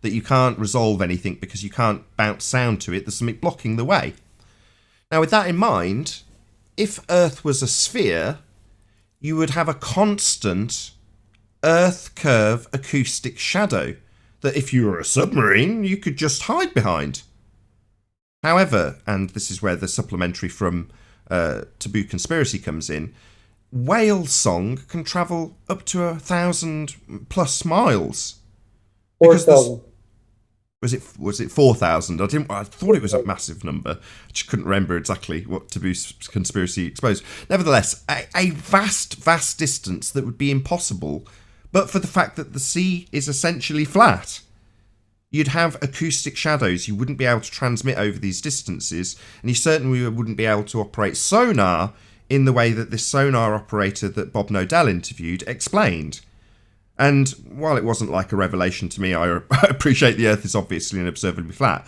that you can't resolve anything because you can't bounce sound to it. There's something blocking the way. Now, with that in mind, if Earth was a sphere, you would have a constant Earth curve acoustic shadow that if you were a submarine, you could just hide behind. However, and this is where the supplementary from Taboo Conspiracy comes in, whale song can travel up to 1,000+ miles. 4,000. Was it 4,000? I thought it was a massive number. I just couldn't remember exactly what Taboo Conspiracy exposed. Nevertheless, a vast distance that would be impossible, but for the fact that the sea is essentially flat. You'd have acoustic shadows. You wouldn't be able to transmit over these distances, and you certainly wouldn't be able to operate sonar in the way that this sonar operator that Bob Nodell interviewed explained. And while it wasn't like a revelation to me, I appreciate the Earth is obviously and observably flat.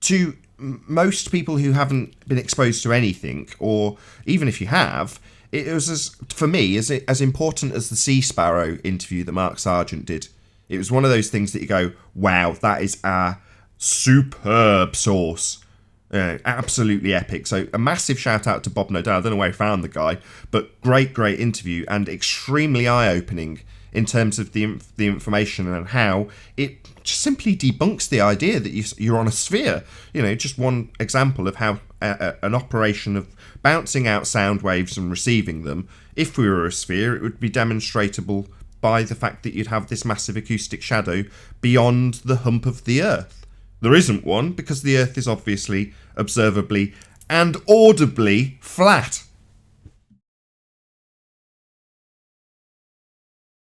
To most people who haven't been exposed to anything, or even if you have, it was, for me, as important as the Sea Sparrow interview that Mark Sargent did. It was one of those things that you go, wow, that is a superb source. Absolutely epic. So a massive shout out to Bob Nodell. I don't know where he found the guy, but great interview and extremely eye-opening in terms of the information and how it just simply debunks the idea that you're on a sphere. You know, just one example of how an operation of bouncing out sound waves and receiving them, if we were a sphere, it would be demonstrable by the fact that you'd have this massive acoustic shadow beyond the hump of the Earth. There isn't one because the Earth is obviously, observably, and audibly flat.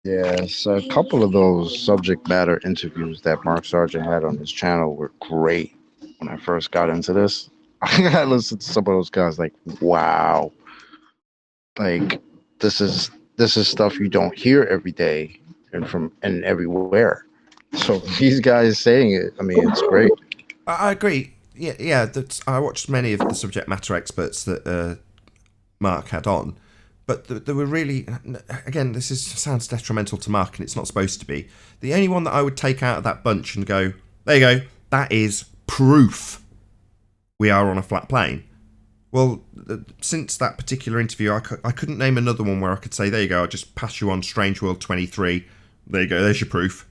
Yes, a couple of those subject matter interviews that Mark Sargent had on his channel were great. When I first got into this, I listened to some of those guys like, wow, like this is stuff you don't hear every day and everywhere. So these guys saying it, I mean, it's great. I agree. Yeah. I watched many of the subject matter experts that Mark had on, but there were really, again, this sounds detrimental to Mark, and it's not supposed to be. The only one that I would take out of that bunch and go, there you go, that is proof we are on a flat plane. Well, since that particular interview, I couldn't name another one where I could say, there you go, I'll just pass you on Strange World 23. There you go, there's your proof.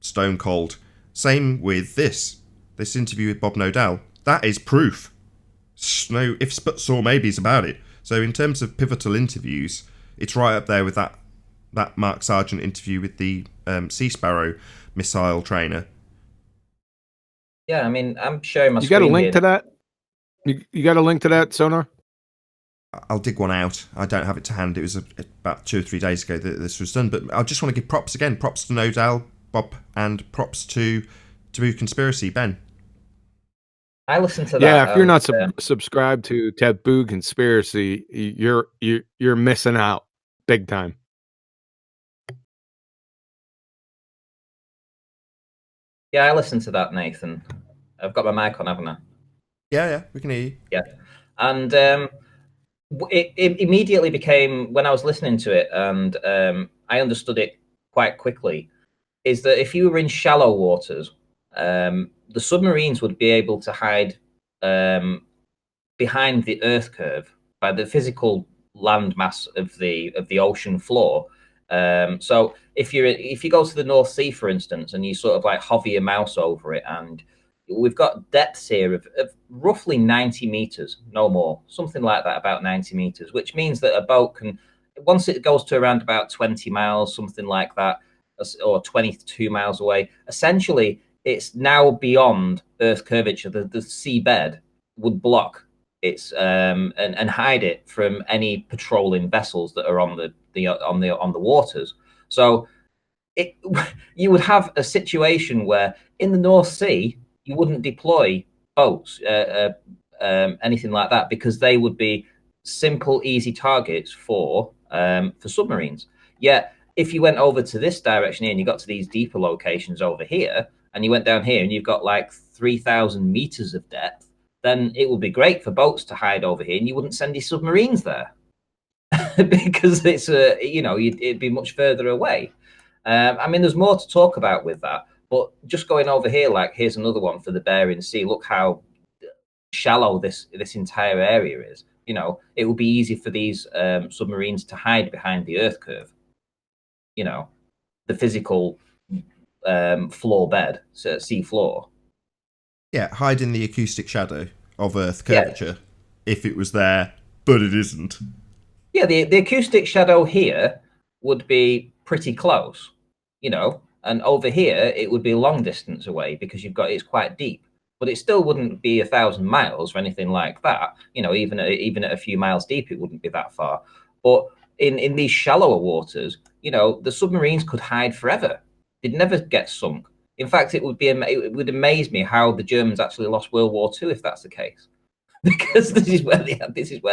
Stone cold. Same with this interview with Bob Nodell. That is proof. No ifs, buts, or maybes about it. So in terms of pivotal interviews, it's right up there with that Mark Sargent interview with the Sea Sparrow missile trainer. Yeah, I mean, I'm showing my You screen got a link here. to that? You got a link to that, Sonar? I'll dig one out. I don't have it to hand. It was about 2 or 3 days ago that this was done. But I just want to give props again. Props to Nodell, Bob, and props to Taboo Conspiracy, Ben. I listened to that. Yeah, if you're not subscribed to Taboo Conspiracy, you're missing out big time. Yeah, I listened to that, Nathan. I've got my mic on, haven't I? Yeah, we can hear you. Yeah, and it immediately became, when I was listening to it, and I understood it quite quickly, is that if you were in shallow waters, the submarines would be able to hide behind the Earth curve by the physical landmass of the ocean floor. So if you go to the North Sea, for instance, and you sort of like hover your mouse over it, and we've got depths here of roughly 90 meters, no more, something like that, about 90 meters, which means that a boat can once it goes to around about 20 miles, something like that, or 22 miles away, essentially it's now beyond Earth curvature. The seabed would block its and hide it from any patrolling vessels that are on the waters. So you would have a situation where in the North Sea you wouldn't deploy boats, anything like that, because they would be simple, easy targets for submarines. Yet if you went over to this direction here and you got to these deeper locations over here, and you went down here and you've got like 3,000 meters of depth, then it would be great for boats to hide over here, and you wouldn't send your submarines there because it's it'd be much further away. I mean, there's more to talk about with that, but just going over here, like here's another one for the Bering Sea. Look how shallow this entire area is. You know, it would be easy for these submarines to hide behind the Earth curve. You know, the physical floor bed, so sea floor. Yeah, hide in the acoustic shadow of Earth curvature if it was there, but it isn't. Yeah, the acoustic shadow here would be pretty close, you know, and over here it would be a long distance away because it's quite deep. But it still wouldn't be 1,000 miles or anything like that. You know, even at a few miles deep, it wouldn't be that far. But in these shallower waters, you know, the submarines could hide forever. They'd never get sunk. In fact, it would amaze me how the Germans actually lost World War II if that's the case, because this is where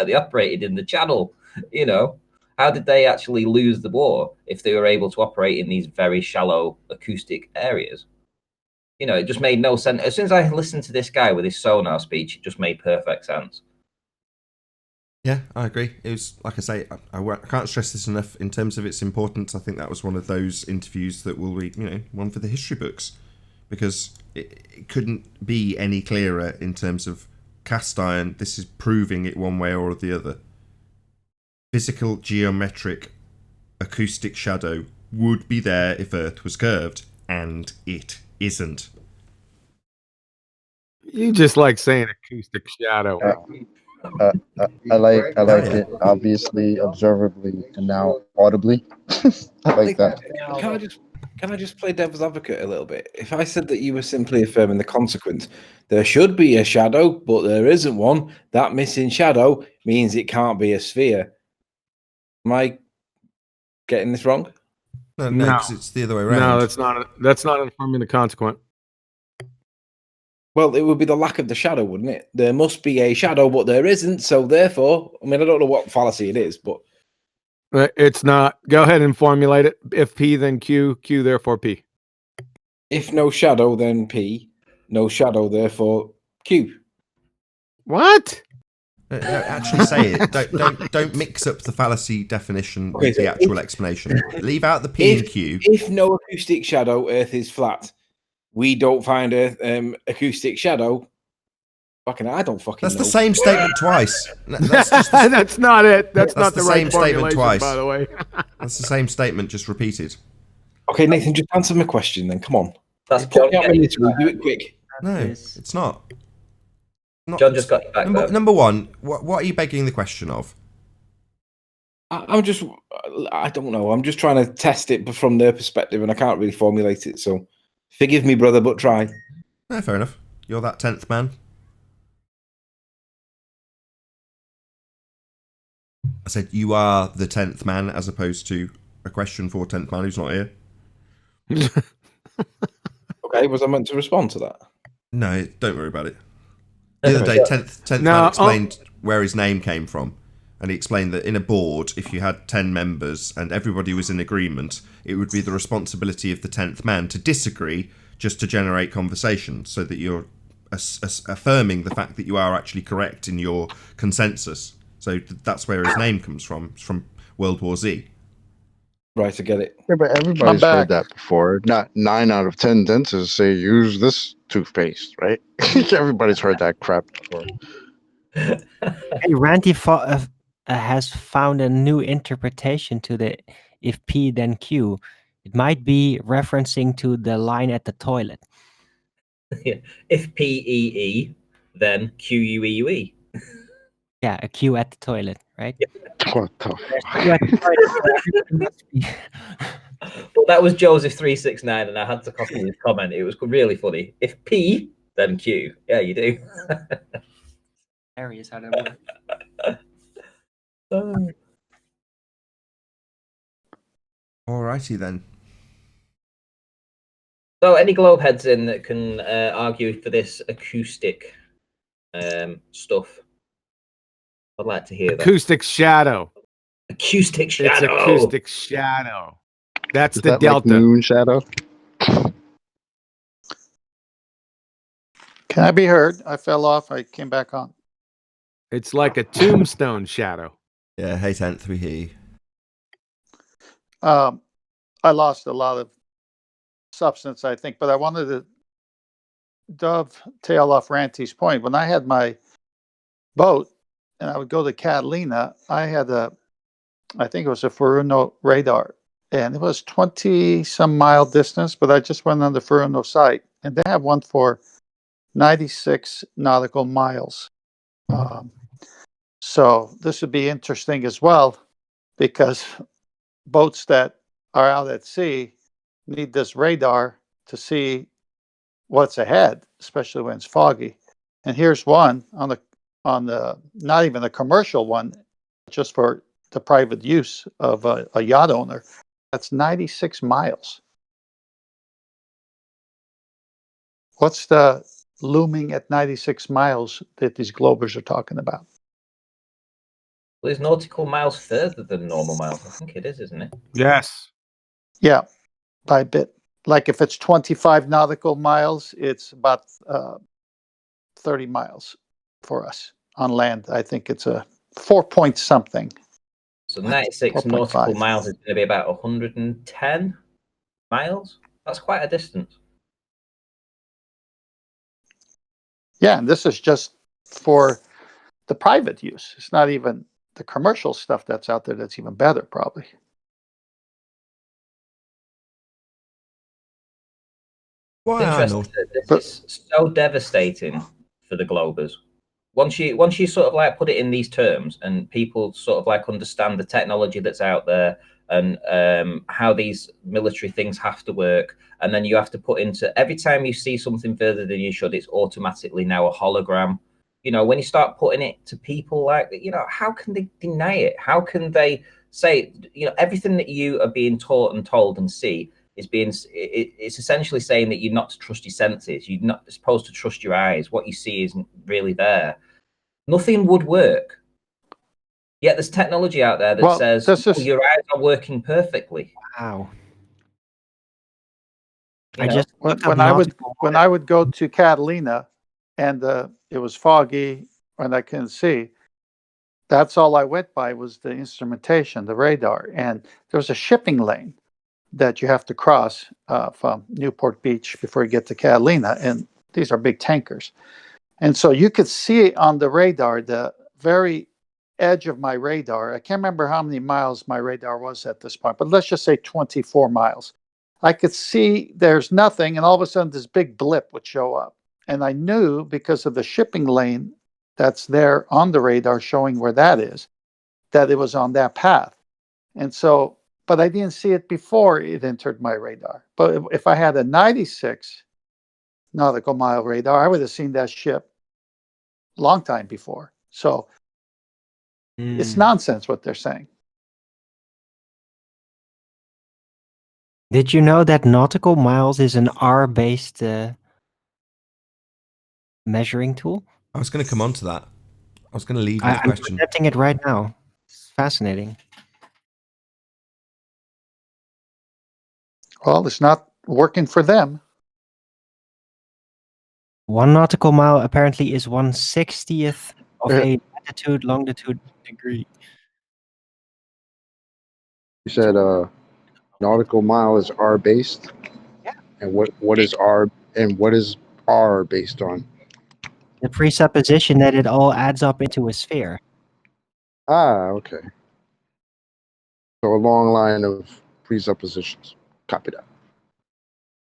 they operated in the Channel. You know, how did they actually lose the war if they were able to operate in these very shallow acoustic areas? You know, it just made no sense. As soon as I listened to this guy with his sonar speech, it just made perfect sense. Yeah, I agree. It was, like I say, I can't stress this enough in terms of its importance. I think that was one of those interviews that will be, you know, one for the history books, because it couldn't be any clearer in terms of cast iron. This is proving it one way or the other. Physical, geometric, acoustic shadow would be there if Earth was curved, and it isn't. You just like saying acoustic shadow. I like it, obviously, observably, and now audibly. I like that. Can I just play devil's advocate a little bit? If I said that you were simply affirming the consequence, there should be a shadow, but there isn't one. That missing shadow means it can't be a sphere. Am I getting this wrong? No, because it's the other way around. No, that's not affirming the consequence. Well, it would be the lack of the shadow, wouldn't it? There must be a shadow, but there isn't. So therefore, I mean, I don't know what fallacy it is, but it's not. Go ahead and formulate it. If P, then Q. Q, therefore P. If no shadow, then P. No shadow, therefore Q. What? No, actually say it. Don't mix up the fallacy definition with the actual explanation. Leave out the P and Q. If no acoustic shadow, Earth is flat. We don't find Earth acoustic shadow. Fucking, I don't fucking That's know. the same statement twice. That's not it. That's not the right same statement twice. By the way, that's the same statement, just repeated. Okay, Nathan, just answer my question then. Come on. That's John. John. Do it quick. No, it's not. John just got you back. Number one, what are you begging the question of? I don't know. I'm just trying to test it from their perspective, and I can't really formulate it. So, forgive me, brother, but try. No, fair enough. You're that 10th man. I said you are the 10th man, as opposed to a question for 10th man who's not here. Okay, was I meant to respond to that? No, don't worry about it. The other day, 10th man explained where his name came from. And he explained that in a board, if you had 10 members and everybody was in agreement, it would be the responsibility of the 10th man to disagree just to generate conversation, so that you're affirming the fact that you are actually correct in your consensus. So that's where his name comes from. It's from World War Z. Right, I get it. Yeah, but everybody's heard that before. Not 9 out of 10 dentists say use this toothpaste, right? Everybody's heard that crap before. Hey, Randy has found a new interpretation to the if P then Q. It might be referencing to the line at the toilet. If P-E-E, then Q-U-E-U-E. Yeah, a Q at the toilet, right? right? What the There's fuck? two at the point, so everything must be- Well, that was Joseph369, and I had to copy his comment. It was really funny. If P, then Q. Yeah, you do. Hilarious how that works. Alrighty then. So, any globe heads in that can argue for this acoustic stuff? I'd like to hear that. Acoustic shadow. Acoustic It's shadow. acoustic shadow. That's Is the that delta. like moon shadow? Can I be heard? I fell off. I came back on. It's like a tombstone shadow. Yeah, hey, 10th, we hear you. I lost a lot of substance, I think, but I wanted to dovetail off Ranty's point. When I had my boat and I would go to Catalina, I had I think it was a Furuno radar, and it was 20 some mile distance, but I just went on the Furuno site, and they have one for 96 nautical miles. So this would be interesting as well, because boats that are out at sea need this radar to see what's ahead, especially when it's foggy. And here's one on the not even a commercial one, just for the private use of a yacht owner. That's 96 miles. What's the looming at 96 miles that these globers are talking about? Well, it's nautical miles further than normal miles. I think it is, isn't it? Yes. Yeah, by a bit. Like if it's 25 nautical miles, it's about 30 miles for us on land. I think it's a 4 point something. So 96 nautical miles is going to be about 110 miles. That's quite a distance. Yeah, and this is just for the private use. It's not even the commercial stuff that's out there that's even better, probably. It's interesting that this is so devastating for the globers. Once you sort of like put it in these terms, and people sort of like understand the technology that's out there and how these military things have to work, and then you have to put into every time you see something further than you should, it's automatically now a hologram. You know, when you start putting it to people like, you know, how can they deny it? How can they say, you know, everything that you are being taught and told and see is it's essentially saying that you're not to trust your senses. You're not supposed to trust your eyes. What you see isn't really there. Nothing would work. Yet there's technology out there that says your eyes are working perfectly. Wow. You know, when I would go to Catalina and it was foggy and I couldn't see, that's all I went by was the instrumentation, the radar. And there was a shipping lane that you have to cross from Newport Beach before you get to Catalina. And these are big tankers. And so you could see on the radar, the very edge of my radar. I can't remember how many miles my radar was at this point, but let's just say 24 miles. I could see there's nothing, and all of a sudden this big blip would show up. And I knew because of the shipping lane that's there on the radar showing where that is, that it was on that path. And so, but I didn't see it before it entered my radar. But if I had a 96 nautical mile radar, I would have seen that ship long time before. So it's nonsense what they're saying. Did you know that nautical miles is an R-based measuring tool? I was going to come on to that. I was going to leave you the I'm question. presenting it right now. It's fascinating. Well, it's not working for them. 1 nautical mile apparently is 1/60th of a latitude, longitude degree. You said nautical mile is R based. Yeah. And what is R and what is R based on? The presupposition that it all adds up into a sphere. Ah, okay. So a long line of presuppositions. Copy that.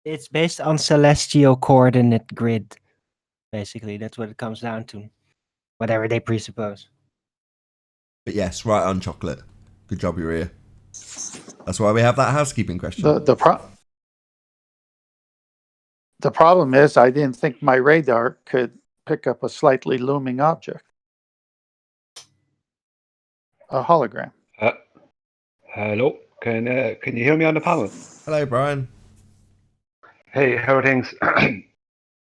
It's based on celestial coordinate grid. Basically, that's what it comes down to. Whatever they presuppose. But yes, right on, chocolate. Good job, Uria. That's why we have that housekeeping question. The problem is I didn't think my radar could pick up a slightly looming object. A hologram. Hello, can you hear me on the panel? Hello, Brian. Hey, how are things? Very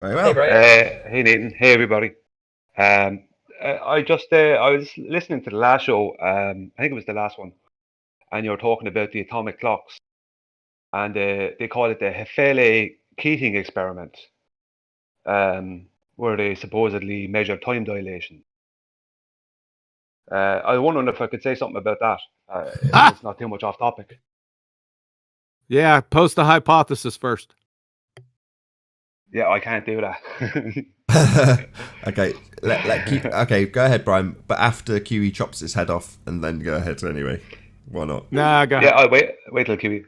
well. Hey, Nathan. Hey, everybody. I was listening to the last show. I think it was the last one, and you were talking about the atomic clocks, and they call it the Hefele-Keating experiment, where they supposedly measure time dilation. I was wondering if I could say something about that. If it's not too much off topic. Yeah, post the hypothesis first. Yeah, I can't do that. Okay, okay, go ahead, Brian. But after QE chops his head off, and then go ahead anyway. Why not? Nah, go ahead. Yeah, I'll wait till QE.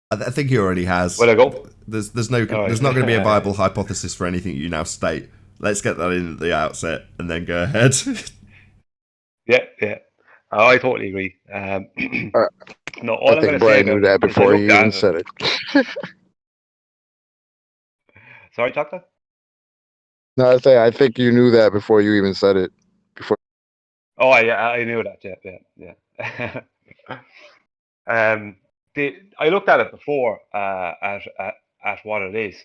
I think he already has. Will I go? There's All right. not going to be a viable hypothesis for anything you now state. Let's get that in at the outset, and then go ahead. Yeah. I totally agree. No, all I I'm going think to say Brian knew about that it is I before he looked at even said it. Sorry, Chocolate? No, I think you knew that before you even said it. Before. Oh, yeah, I knew that. Yeah. I looked at it before at what it is,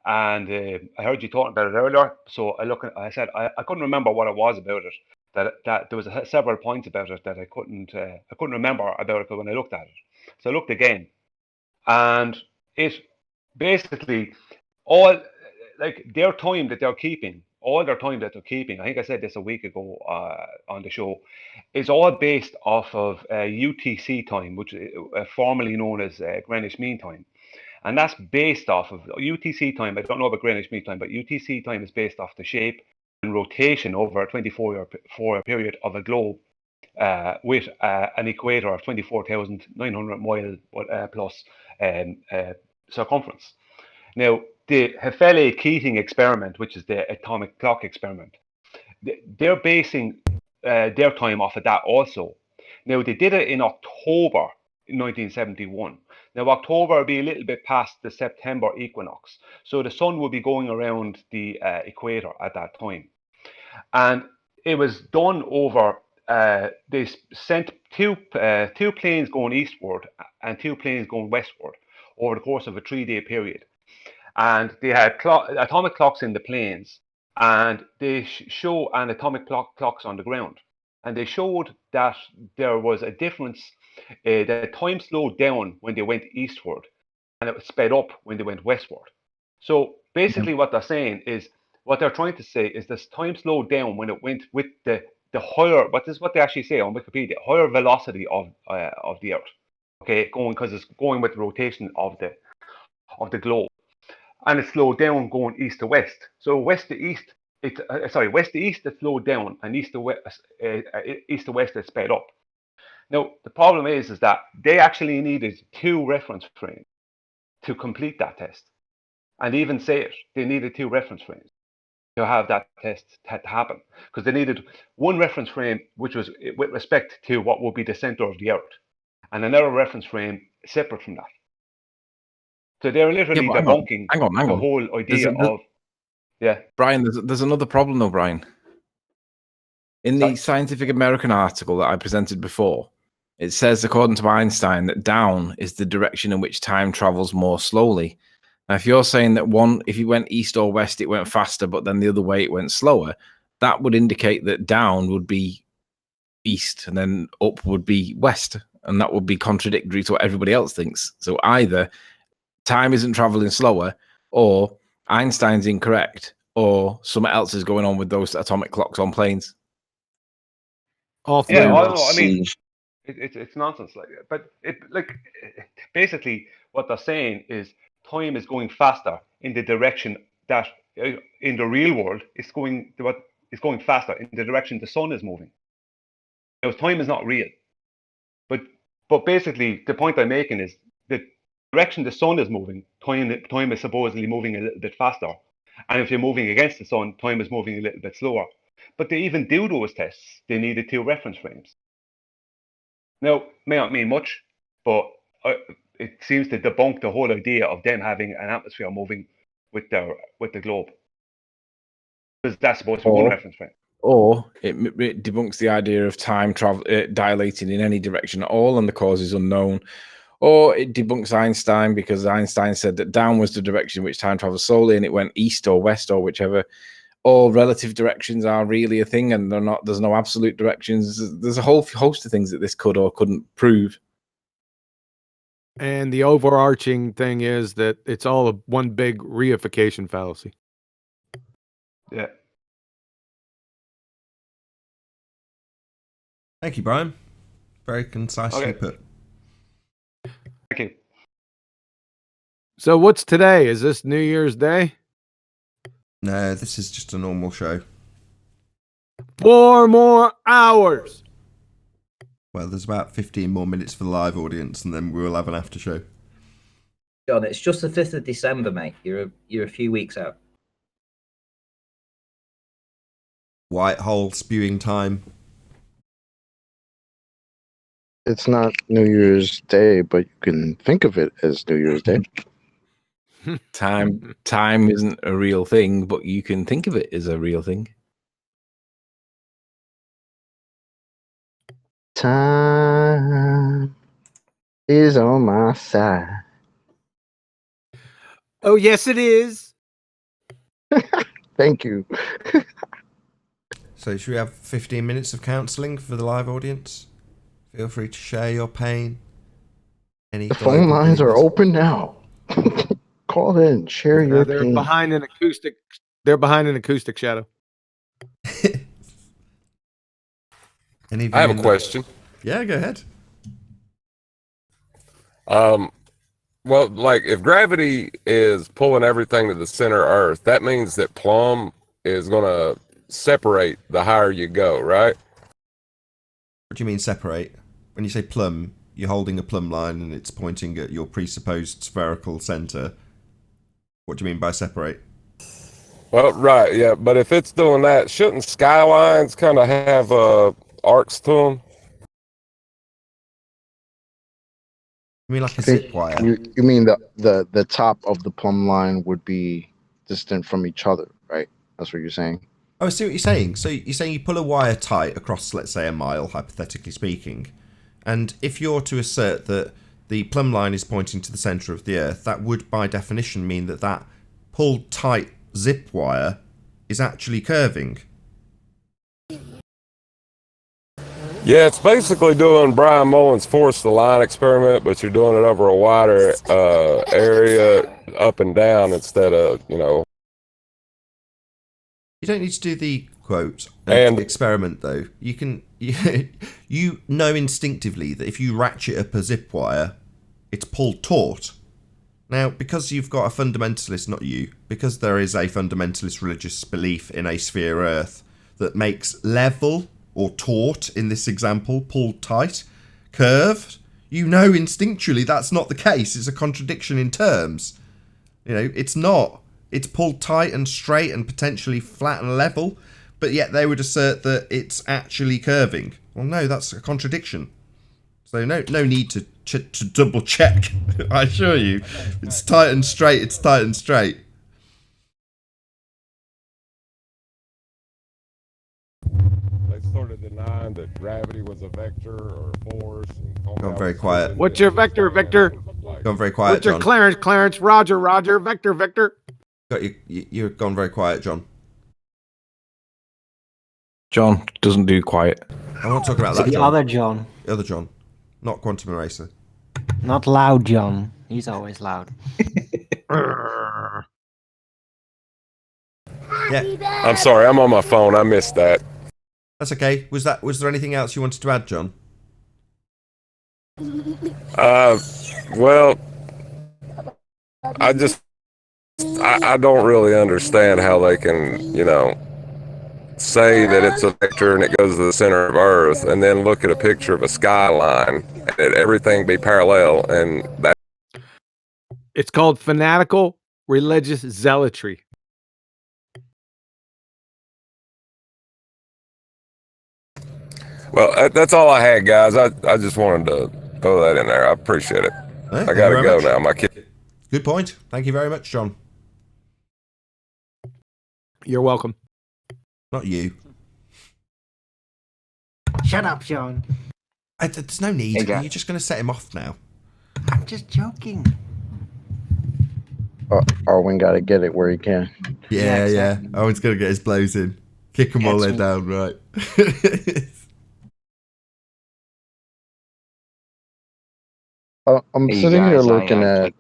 and I heard you talking about it earlier. So I said I couldn't remember what it was about it. That there was several points about it that I couldn't remember about it when I looked at it. So I looked again, and it basically all like their time that they're keeping, all their time that they're keeping. I think I said this a week ago on the show. Is all based off of UTC time, which is formerly known as Greenwich Mean Time. And that's based off of UTC time. I don't know about Greenwich Mean Time, but UTC time is based off the shape and rotation over a 24-hour period of a globe with an equator of 24,900 mile plus circumference. Now, the Hefele-Keating experiment, which is the atomic clock experiment, they're basing their time off of that also. Now, they did it in October 1971. Now, October will be a little bit past the September equinox. So the sun will be going around the equator at that time. And it was done over, they sent two planes going eastward and two planes going westward over the course of a 3-day period. And they had atomic clocks in the planes, and they show an atomic clocks on the ground. And they showed that there was a difference. The time slowed down when they went eastward, and it sped up when they went westward. So basically, what they're saying is, what they're trying to say is this time slowed down when it went with the higher. But this is what they actually say on Wikipedia: higher velocity of the Earth. Okay, because it's going with the rotation of the globe. And it slowed down going east to west. So west to east, west to east it slowed down, and east to west it sped up. Now the problem is that they actually needed 2 reference frames to complete that test, and even say it, they needed 2 reference frames to have that test happen, because they needed one reference frame which was with respect to what would be the center of the Earth, and another reference frame separate from that. So they're literally debunking the whole idea of. Yeah, Brian, there's another problem though, Brian. In the Scientific American article that I presented before, it says, according to Einstein, that down is the direction in which time travels more slowly. Now, if you're saying that if you went east or west, it went faster, but then the other way it went slower, that would indicate that down would be east and then up would be west, and that would be contradictory to what everybody else thinks. So either time isn't traveling slower, or Einstein's incorrect, or something else is going on with those atomic clocks on planes. All three. Yeah, I mean, it's nonsense. But basically what they're saying is time is going faster in the direction that in the real world it's going faster in the direction the sun is moving. Now, time is not real, but basically the point I'm making is the direction the sun is moving, time is supposedly moving a little bit faster, and if you're moving against the sun, time is moving a little bit slower. But to even do those tests, they needed 2 reference frames. Now, may not mean much, but it seems to debunk the whole idea of them having an atmosphere moving with the globe, because that's supposed to be one reference frame. Or it debunks the idea of time travel dilating in any direction at all, and the cause is unknown. Or it debunks Einstein, because Einstein said that down was the direction in which time travels solely, and it went east or west or whichever. All relative directions are really a thing, and they're not. There's no absolute directions. There's a whole host of things that this could or couldn't prove. And the overarching thing is that it's all one big reification fallacy. Yeah. Thank you, Brian. Very concisely put. Thank you. So what's today? Is this New Year's Day? No, this is just a normal show. 4 more hours. Well, there's about 15 more minutes for the live audience, and then we'll have an after show. John, it's just the 5th of December, mate. You're a few weeks out. White hole spewing time. It's not New Year's Day, but you can think of it as New Year's Day. Time isn't a real thing, but you can think of it as a real thing. Time is on my side. Oh, yes, it is. Thank you. So should we have 15 minutes of counselling for the live audience? Feel free to share your pain. The phone lines are open now. Call in, share your They're pain. behind an acoustic. They're behind an acoustic shadow. I have a question. Yeah, go ahead. Well, like if gravity is pulling everything to the center of Earth, that means that Plumb is going to separate the higher you go, right? What do you mean separate? When you say plumb, you're holding a plumb line and it's pointing at your presupposed spherical centre. What do you mean by separate? Well, right, yeah, but if it's doing that, shouldn't skylines kind of have arcs to them? You mean like a zip wire? You mean the top of the plumb line would be distant from each other, right? That's what you're saying. Oh, I see what you're saying. So you're saying you pull a wire tight across, let's say, a mile, hypothetically speaking, and if you're to assert that the plumb line is pointing to the centre of the Earth, that would, by definition, mean that that pulled tight zip wire is actually curving. Yeah, it's basically doing Brian Mullen's force the line experiment, but you're doing it over a wider area, up and down, instead of, you know. You don't need to do the quote and experiment though. You can you know instinctively that if you ratchet up a zip wire, it's pulled taut. Now, because you've got a fundamentalist, not you, because there is a fundamentalist religious belief in a sphere Earth that makes level or taut in this example, pulled tight, curved, you know instinctually that's not the case. It's a contradiction in terms. You know, it's not. It's pulled tight and straight and potentially flat and level, but yet they would assert that it's actually curving. Well, no, that's a contradiction. So no need to double check. I assure you, it's tight and straight. It's tight and straight. They sort of denied that gravity was a vector or a force. Gone very quiet. What's your vector, Victor? Gone very quiet, What's your John. Clarence, Roger, Victor. Got you're gone very quiet, John. John doesn't do quiet. I want to talk about that, The John. other John. The other John. Not Quantum Eraser. Not loud John. He's always loud. Yeah. I'm sorry, I'm on my phone. I missed that. That's okay. Was there anything else you wanted to add, John? Well, I don't really understand how they can, you know, say that it's a vector and it goes to the center of Earth, and then look at a picture of a skyline and everything be parallel, and that. It's called fanatical religious zealotry. Well, that's all I had, guys. I just wanted to throw that in there. I appreciate it. Hey, I thank got you to very go much. now. My kid. Good point. Thank you very much, John. You're welcome. Not you. Shut up, John. There's no need. Hey, guys. You're just going to set him off now. I'm just joking. Arwen got to get it where he can. Yeah, exactly. Owen's going to get his blows in. Kick them while they're down, right. I'm Hey, sitting here guys, looking at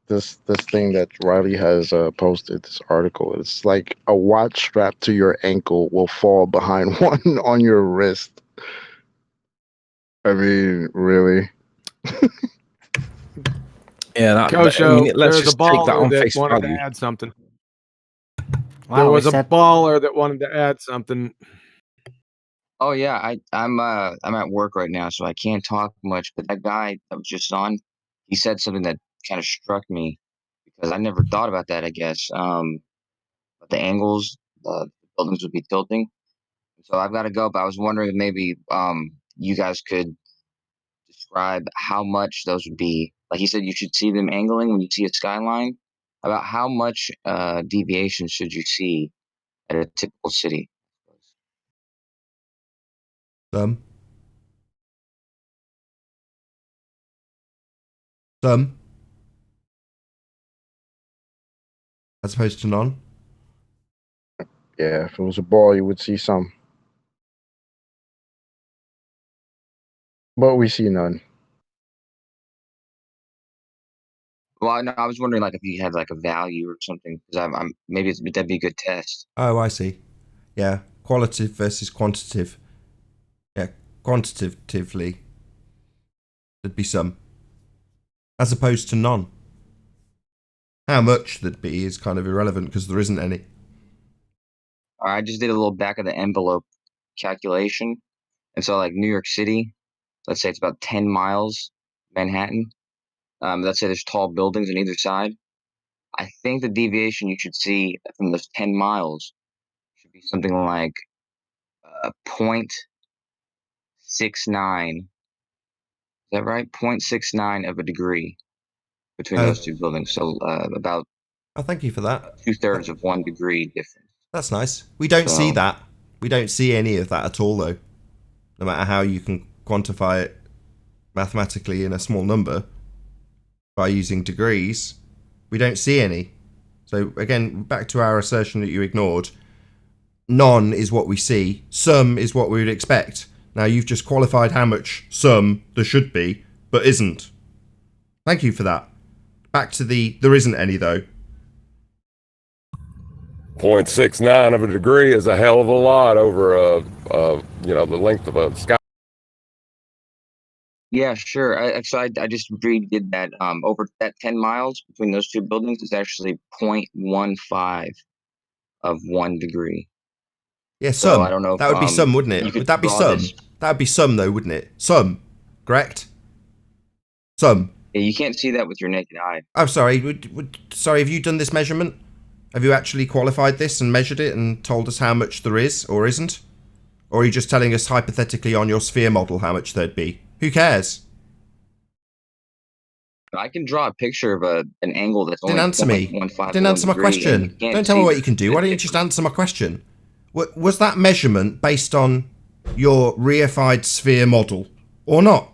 this thing that Riley has posted, this article. It's like a watch strapped to your ankle will fall behind one on your wrist. I mean, really? Yeah, that, Kosho, I mean, let's there's a just take that baller on that face wanted value. to add something. Wow, There was is a that- baller that wanted to add something. Oh yeah, I'm at work right now, so I can't talk much. But that guy that was just on, he said something that kind of struck me because I never thought about that. I guess, but the angles, the buildings would be tilting. So I've got to go. But I was wondering if maybe you guys could describe how much those would be. Like he said, you should see them angling when you see a skyline. About how much deviation should you see at a typical city? Some. As opposed to none. Yeah, if it was a ball, you would see some. But we see none. Well, no, I was wondering like if you had like a value or something because I'm maybe that'd be a good test. Oh, I see. Yeah, qualitative versus quantitative. Yeah, quantitatively, there'd be some. As opposed to none. How much there'd be is kind of irrelevant because there isn't any. All right, I just did a little back of the envelope calculation, and so like New York City, let's say it's about 10 miles, Manhattan. Let's say there's tall buildings on either side. I think the deviation you should see from those 10 miles should be something like 0.69. Is that right? 0.69 of a degree between those two buildings. So about Oh, thank you for that. 2/3 of 1 degree difference. That's nice. We don't see So- that. We don't see any of that at all, though. No matter how you can quantify it mathematically in a small number by using degrees, we don't see any. So again, back to our assertion that you ignored. None is what we see. Some is what we would expect. Now you've just qualified how much some there should be, but isn't. Thank you for that. Back to the there isn't any though. 0.69 of a degree is a hell of a lot over the length of a sky. Yeah, sure. I just redid that. Over that 10 miles between those two buildings is actually 0.15 of 1 degree. Yeah, So some. I don't know if, that would be some, wouldn't you it? could Would that be draw some? this- That would be some, though, wouldn't it? Some, correct? Some. Yeah, you can't see that with your naked eye. I'm sorry. Sorry, have you done this measurement? Have you actually qualified this and measured it and told us how much there is or isn't? Or are you just telling us hypothetically on your sphere model how much there'd be? Who cares? I can draw a picture of an angle that's only Didn't answer me. 0.15 Didn't answer my degree, and question. you can't Don't tell me see what the- you can do. Why don't you just answer my question? Was that measurement based on your reified sphere model or not?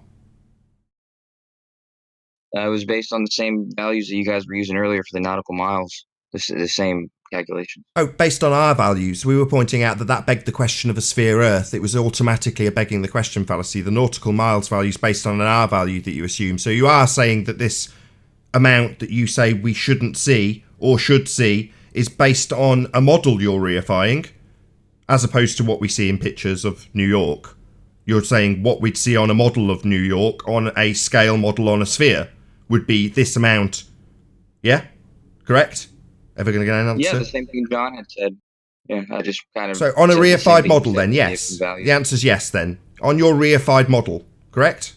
It was based on the same values that you guys were using earlier for the nautical miles. The same calculation. Oh, based on our values, we were pointing out that begged the question of a sphere Earth. It was automatically a begging the question fallacy. The nautical miles value is based on an R value that you assume. So you are saying that this amount that you say we shouldn't see or should see is based on a model you're reifying, as opposed to what we see in pictures of New York. You're saying what we'd see on a model of New York on a scale model on a sphere would be this amount. Yeah? Correct? Ever going to get an answer? Yeah, the same thing John had said. Yeah, I just kind of. So on a said the same reified thing model you said then, with yes. different values. The answer's yes then. On your reified model, correct?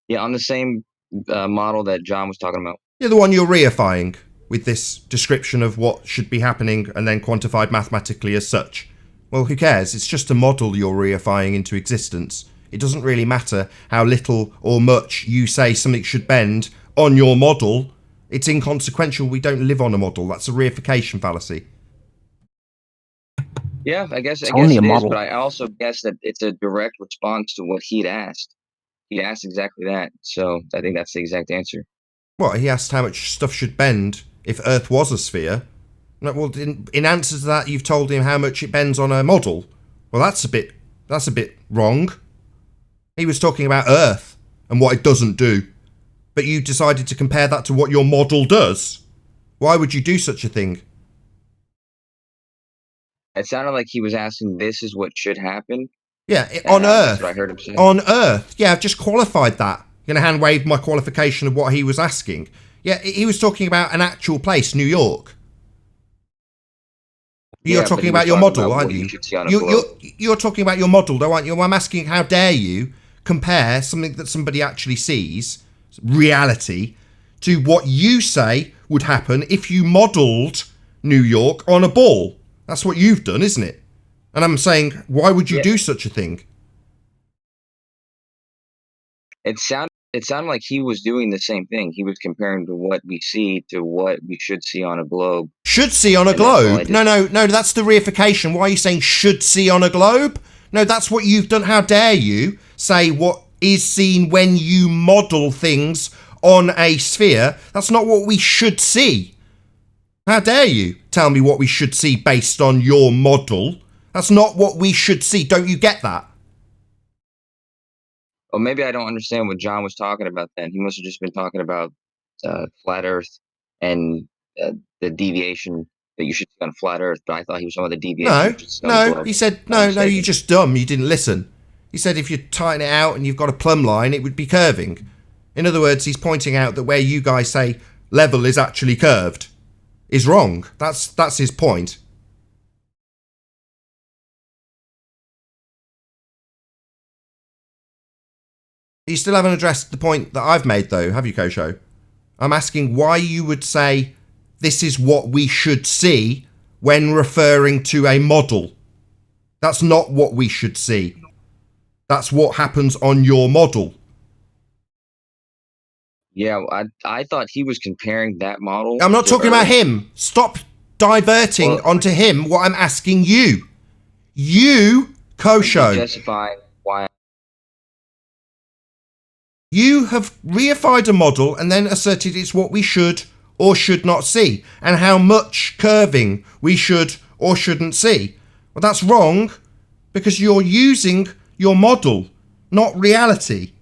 Yeah, on the same model that John was talking about. Yeah, the one you're reifying with this description of what should be happening and then quantified mathematically as such. Well, who cares? It's just a model you're reifying into existence. It doesn't really matter how little or much you say something should bend on your model. It's inconsequential. We don't live on a model. That's a reification fallacy. Yeah, I guess only it a is, model. but I also guess that it's a direct response to what he'd asked. He'd asked exactly that, so I think that's the exact answer. What, he asked how much stuff should bend if Earth was a sphere? No, well, in answer to that, you've told him how much it bends on a model. Well, that's a bit wrong. He was talking about Earth and what it doesn't do. But you decided to compare that to what your model does. Why would you do such a thing? It sounded like he was asking, "This is what should happen." Yeah, on Earth. That's what I heard him say. On Earth. Yeah, I've just qualified that. I'm going to hand wave my qualification of what he was asking. Yeah, he was talking about an actual place, New York. You're talking about your model, aren't you? You're talking about your model, though, aren't you? I'm asking, how dare you compare something that somebody actually sees, reality, to what you say would happen if you modelled New York on a ball. That's what you've done, isn't it? And I'm saying, why would you do such a thing? It sounded like he was doing the same thing. He was comparing to what we see to what we should see on a globe. Should see on a globe? No, that's the reification. Why are you saying should see on a globe? No, that's what you've done. How dare you say what is seen when you model things on a sphere? That's not what we should see. How dare you tell me what we should see based on your model? That's not what we should see. Don't you get that? Or maybe I don't understand what John was talking about then. He must have just been talking about flat Earth and the deviation that you should see on flat Earth. But I thought he was talking about the deviation. No, he said, no, you're just dumb. You didn't listen. He said if you tighten it out and you've got a plumb line, it would be curving. In other words, he's pointing out that where you guys say level is actually curved is wrong. That's his point. You still haven't addressed the point that I've made, though, have you, Kosho? I'm asking why you would say this is what we should see when referring to a model. That's not what we should see. That's what happens on your model. Yeah, I thought he was comparing that model. I'm not talking about him. Stop diverting onto him what I'm asking you. You, Kosho. Justify why. You have reified a model and then asserted it's what we should or should not see, and how much curving we should or shouldn't see. Well, that's wrong, because you're using your model, not reality,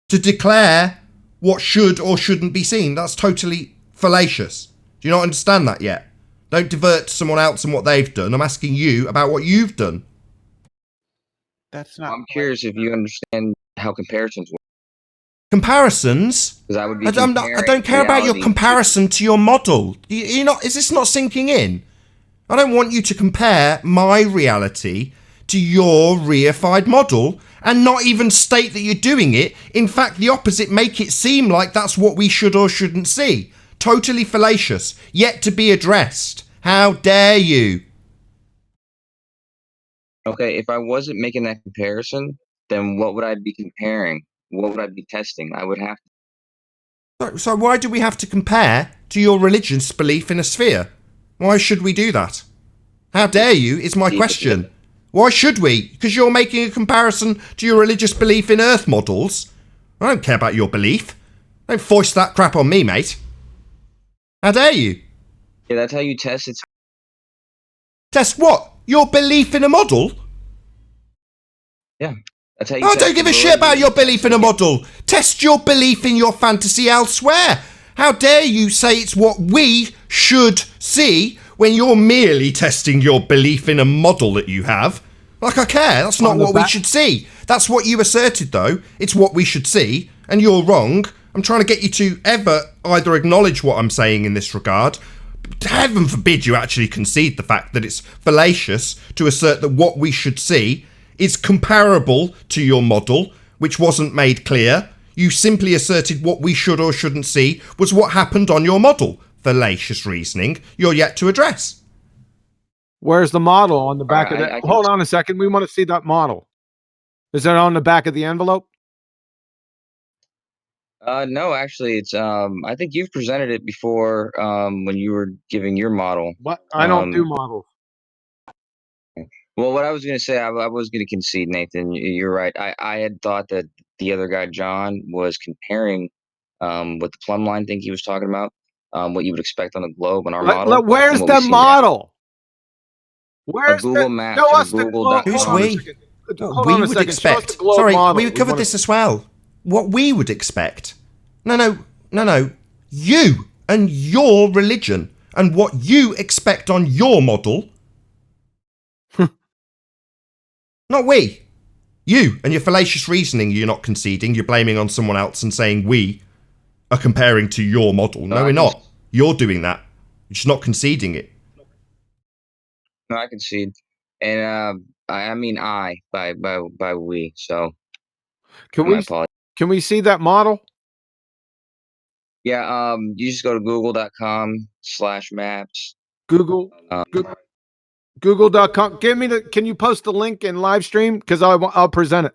to declare what should or shouldn't be seen. That's totally fallacious. Do you not understand that yet? Don't divert to someone else and what they've done. I'm asking you about what you've done. That's not. I'm curious if you understand how comparisons work. Comparisons? I don't care about your comparison to your model. Is this not sinking in? I don't want you to compare my reality to your reified model and not even state that you're doing it. In fact, the opposite, make it seem like that's what we should or shouldn't see. Totally fallacious, yet to be addressed. How dare you? Okay, if I wasn't making that comparison, then what would I be comparing? What would I be testing? I would have to. So why do we have to compare to your religious belief in a sphere? Why should we do that? How dare you is my question. Why should we? Because you're making a comparison to your religious belief in Earth models. I don't care about your belief. Don't foist that crap on me, mate. How dare you? Yeah, that's how you test it. Test what? Your belief in a model? Yeah. That's how you I don't give a shit about your belief in a model. Test your belief in your fantasy elsewhere. How dare you say it's what we should see when you're merely testing your belief in a model that you have? Like, I care. That's not what we should see. That's what you asserted, though. It's what we should see, and you're wrong. I'm trying to get you to either acknowledge what I'm saying in this regard. Heaven forbid you actually concede the fact that it's fallacious to assert that what we should see is comparable to your model, which wasn't made clear. You simply asserted what we should or shouldn't see was what happened on your model. Fallacious reasoning you're yet to address. Where's the model on the back Alright, of that? I can- Hold on a second. We want to see that model. Is that on the back of the envelope? No, actually, it's I think you've presented it before when you were giving your model. What? I don't do models. Well, what I was going to say, I was going to concede, Nathan. You're right. I had thought that the other guy, John, was comparing what the plumb line thing he was talking about, what you would expect on the globe on our model. Where's and what we the see now. model? A Where's Google the Maps show or us the Google.com. Who's hold on a we? second. What Hold we on a would second. Show us the expect. globe Sorry, model. we covered wanna- this as well. What we would expect. No. You and your religion and what you expect on your model. Not we. You and your fallacious reasoning you're not conceding. You're blaming on someone else and saying we are comparing to your model. No, we're not. You're doing that. You're just not conceding it. No, I concede. And I mean I by we. So Can my we apologies. can we see that model? Yeah, you just go to google.com/maps. Google. Google.com. Can you post the link in live stream? Because I'll present it.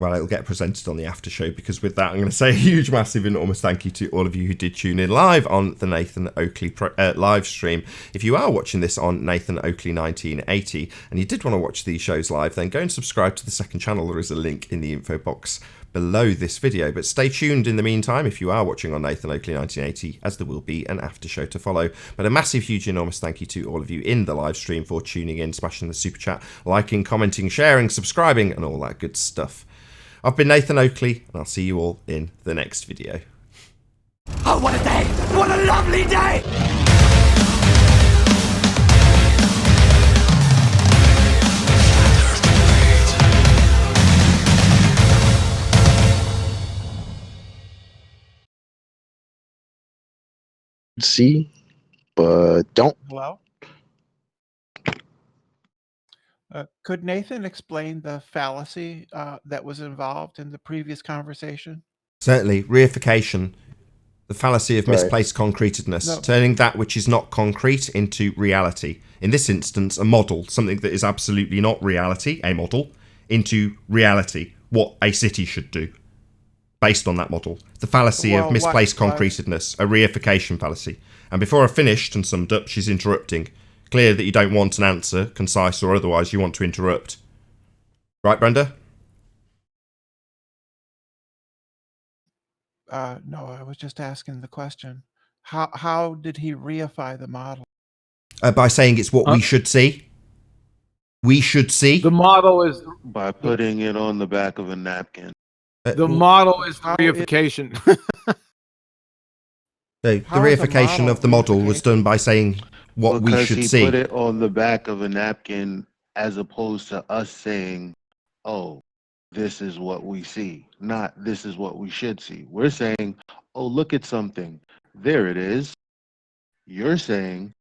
Well, it'll get presented on the after show, because with that, I'm going to say a huge, massive, enormous thank you to all of you who did tune in live on the Nathan Oakley live stream. If you are watching this on Nathan Oakley 1980 and you did want to watch these shows live, then go and subscribe to the second channel. There is a link in the info box below this video. But stay tuned in the meantime if you are watching on Nathan Oakley 1980, as there will be an after show to follow. But a massive, huge, enormous thank you to all of you in the live stream for tuning in, smashing the super chat, liking, commenting, sharing, subscribing, and all that good stuff. I've been Nathan Oakley, and I'll see you all in the next video. Oh, what a day! What a lovely day! See, but don't. Hello? Could Nathan explain the fallacy that was involved in the previous conversation? Certainly, reification, the fallacy of Right. misplaced concretedness, No. turning that which is not concrete into reality. In this instance, a model, something that is absolutely not reality, a model, into reality, what a city should do, based on that model. The fallacy Well, of misplaced what- concretedness, a reification fallacy. And before I finished and summed up, she's interrupting. Clear that you don't want an answer, concise or otherwise, you want to interrupt. Right, Brenda? No, I was just asking the question. How did he reify the model? By saying it's what we should see. We should see. The model is By putting it on the back of a napkin. the model is the reification. The How is a reification model of the model was done by saying what we Because should he see. put it on the back of a napkin as opposed to us saying, oh, this is what we see, not this is what we should see. We're saying, oh, look at something. There it is. You're saying,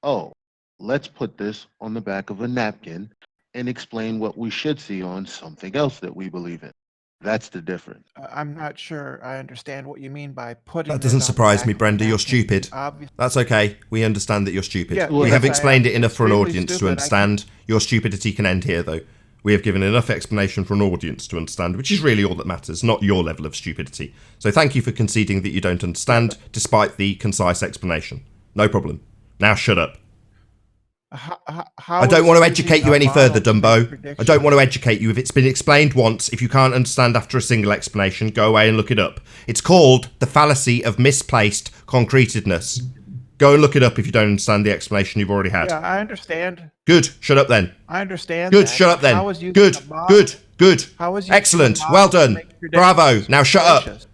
oh, let's put this on the back of a napkin and explain what we should see on something else that we believe in. That's the difference. I'm not sure I understand what you mean by putting. That it doesn't on the surprise back me, of a Brenda. You're napkin. stupid. Obviously. That's okay. We understand that you're stupid. Yeah, We yes, have I explained am it enough for an extremely audience to stupid. understand. Your stupidity can end here, though. We have given enough explanation for an audience to understand, which is really all that matters, not your level of stupidity. So thank you for conceding that you don't understand, despite the concise explanation. No problem. Now shut up. How I don't is want to using educate you a any further, model to make Dumbo. I predictions? don't want to educate you. If it's been explained once, if you can't understand after a single explanation, go away and look it up. It's called the fallacy of misplaced concretedness. Go and look it up if you don't understand the explanation you've already had. Yeah, I understand. Good. Shut up then. I understand. Good. that, Shut up but then. how is using Good. a model- Good. Good. How is using a Excellent. model Well to done. make predictions Bravo. Now shut up. fallacious?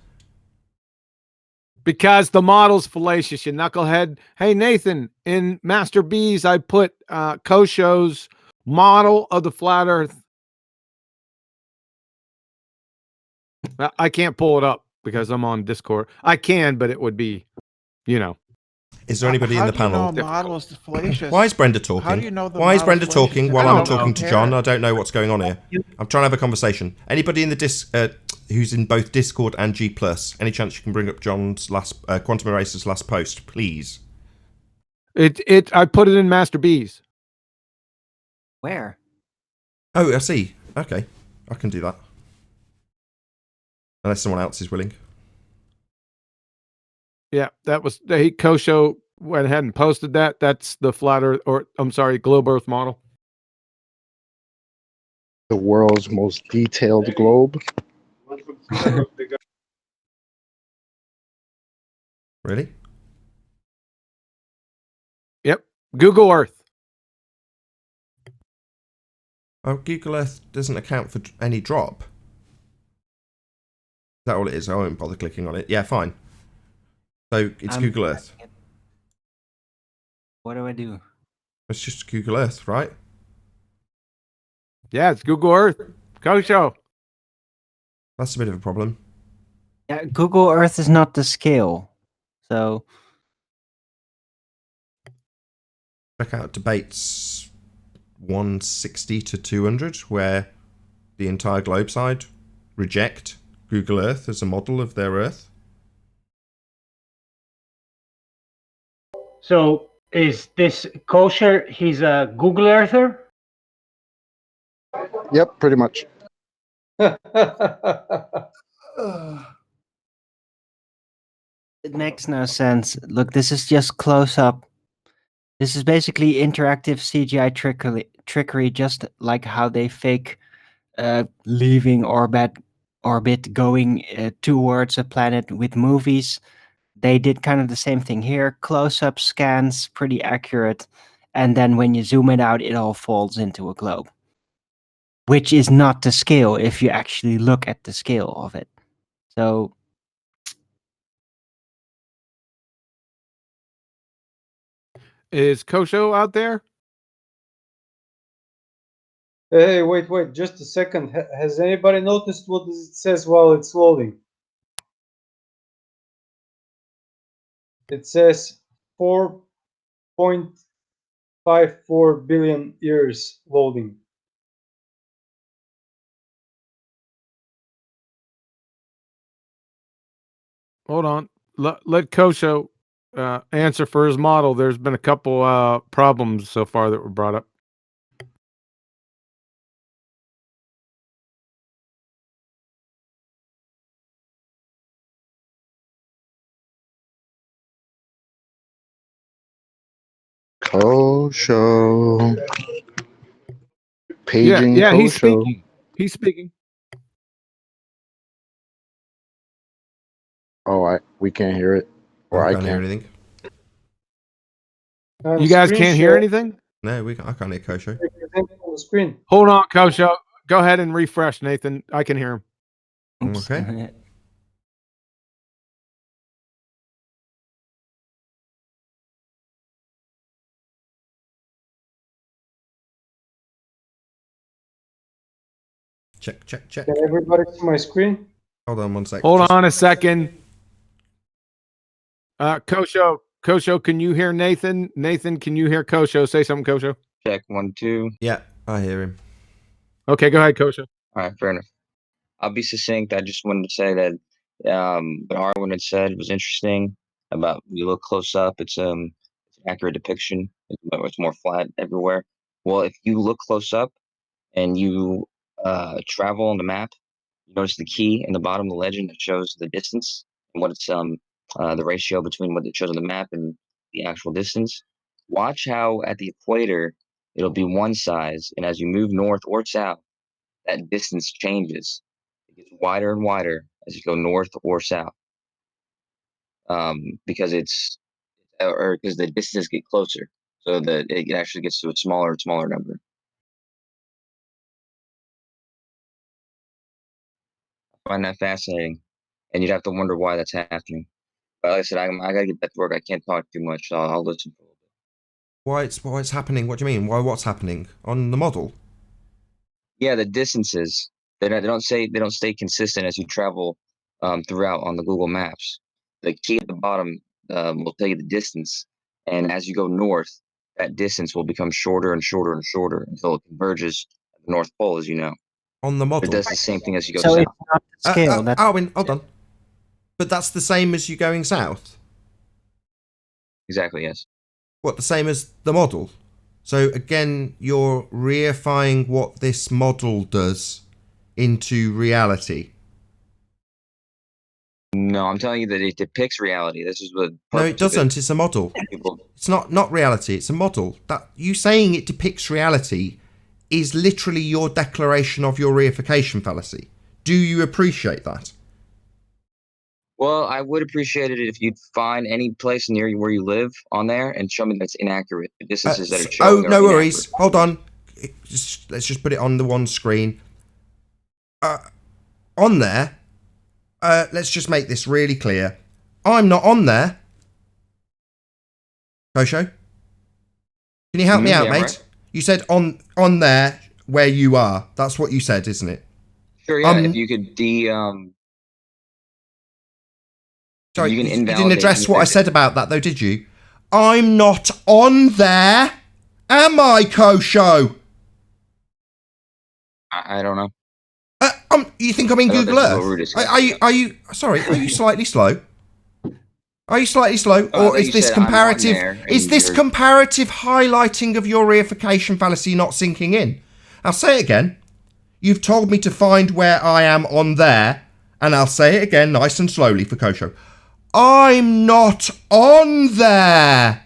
Because the model's fallacious, you knucklehead. Hey, Nathan, in Master B's, I put Kosho's model of the flat earth. I can't pull it up because I'm on Discord. I can, but it would be, you know. Is there anybody in the How do you know panel? a model is fallacious? Why is Brenda talking? How do you know the Why is model's Brenda fallacious talking if while you I'm don't talking to compare John? it? I don't know what's going on here. I'm trying to have a conversation. Anybody in the who's in both Discord and G+, any chance you can bring up John's last Quantum Eraser's last post, please? I put it in Master B's. Where? Oh, I see. Okay, I can do that. Unless someone else is willing. Yeah, that was Kosho went ahead and posted that. That's the flat Earth, or I'm sorry, globe Earth model. The world's most detailed globe. Really? Yep, Google Earth. Oh, Google Earth doesn't account for any drop. Is that all it is? I won't bother clicking on it. Yeah, fine. So it's Google Earth. What do I do? It's just Google Earth, right? Yeah, it's Google Earth. Kosho. That's a bit of a problem. Yeah, Google Earth is not the scale. So Check out debates 160 to 200, where the entire globe side reject Google Earth as a model of their Earth. So is this kosher? He's a Google Earther? Yep, pretty much. it makes no sense. Look, this is just close up. This is basically interactive CGI trickery, just like how they fake leaving orbit, going towards a planet with movies. They did kind of the same thing here. Close-up scans, pretty accurate, and then when you zoom it out, it all folds into a globe, which is not the scale if you actually look at the scale of it. So Is Kosho out there? Hey, wait, just a second. Has anybody noticed what it says while it's loading? It says 4.54 billion years loading. Hold on. Let Kosho answer for his model. There's been a couple problems so far that were brought up. Kosho. Paging Yeah, he's Kosho. speaking. He's speaking. Oh, we can't hear it. Or I can't hear can't. anything. You guys can't hear anything? No, I can't hear Kosho. On the screen. Hold on, Kosho. Go ahead and refresh, Nathan. I can hear him. Okay. Check. Can everybody see my screen? Hold on one sec. Hold on a second. Kosho, can you hear Nathan? Nathan, can you hear Kosho? Say something, Kosho. Check 1, 2. Yeah, I hear him. Okay, go ahead, Kosho. All right, fair enough. I'll be succinct. I just wanted to say that what Arwen had said was interesting about you look close up. It's an accurate depiction. It's more flat everywhere. Well, if you look close up and you travel on the map, you notice the key in the bottom of the legend that shows the distance and what it's the ratio between what it shows on the map and the actual distance. Watch how at the equator it'll be one size, and as you move north or south, that distance changes. It gets wider and wider as you go north or south, because because the distances get closer, so that it actually gets to a smaller and smaller number. I find that fascinating, and you'd have to wonder why that's happening. But like I said, I gotta get back to work. I can't talk too much, so I'll listen for a little bit. Why it's happening? What do you mean? What's happening on the model? Yeah, the distances they don't stay consistent as you travel throughout on the Google Maps. The key at the bottom will tell you the distance, and as you go north, that distance will become shorter and shorter and shorter until it converges at the North Pole, as you know. On the model. It does the same thing as you go So south. it's not the scale. That's Arwen, hold on. But that's the same as you going south? Exactly, yes. What, the same as the model? So again, you're reifying what this model does into reality. No, I'm telling you that it depicts reality. This is what. No, it doesn't. It's a model. It's not reality. It's a model. That you saying it depicts reality is literally your declaration of your reification fallacy. Do you appreciate that? Well, I would appreciate it if you'd find any place near you where you live on there and show me that's inaccurate. The distances that are showing. No worries. Hold on. Let's just put it on the one screen. On there. Let's just make this really clear. I'm not on there. Kosho? Can you help me out, mate? Right. You said on there where you are. That's what you said, isn't it? Sure, yeah. If you could Sorry, you didn't address what I said about that, though, did you? I'm not on there. Am I, Kosho? I don't know. You think I'm in Google Earth? Are you slightly slow? Are you slightly slow, or is this comparative? Is this comparative highlighting of your reification fallacy not sinking in? I'll say it again. You've told me to find where I am on there, and I'll say it again, nice and slowly for Kosho. I'm not on there.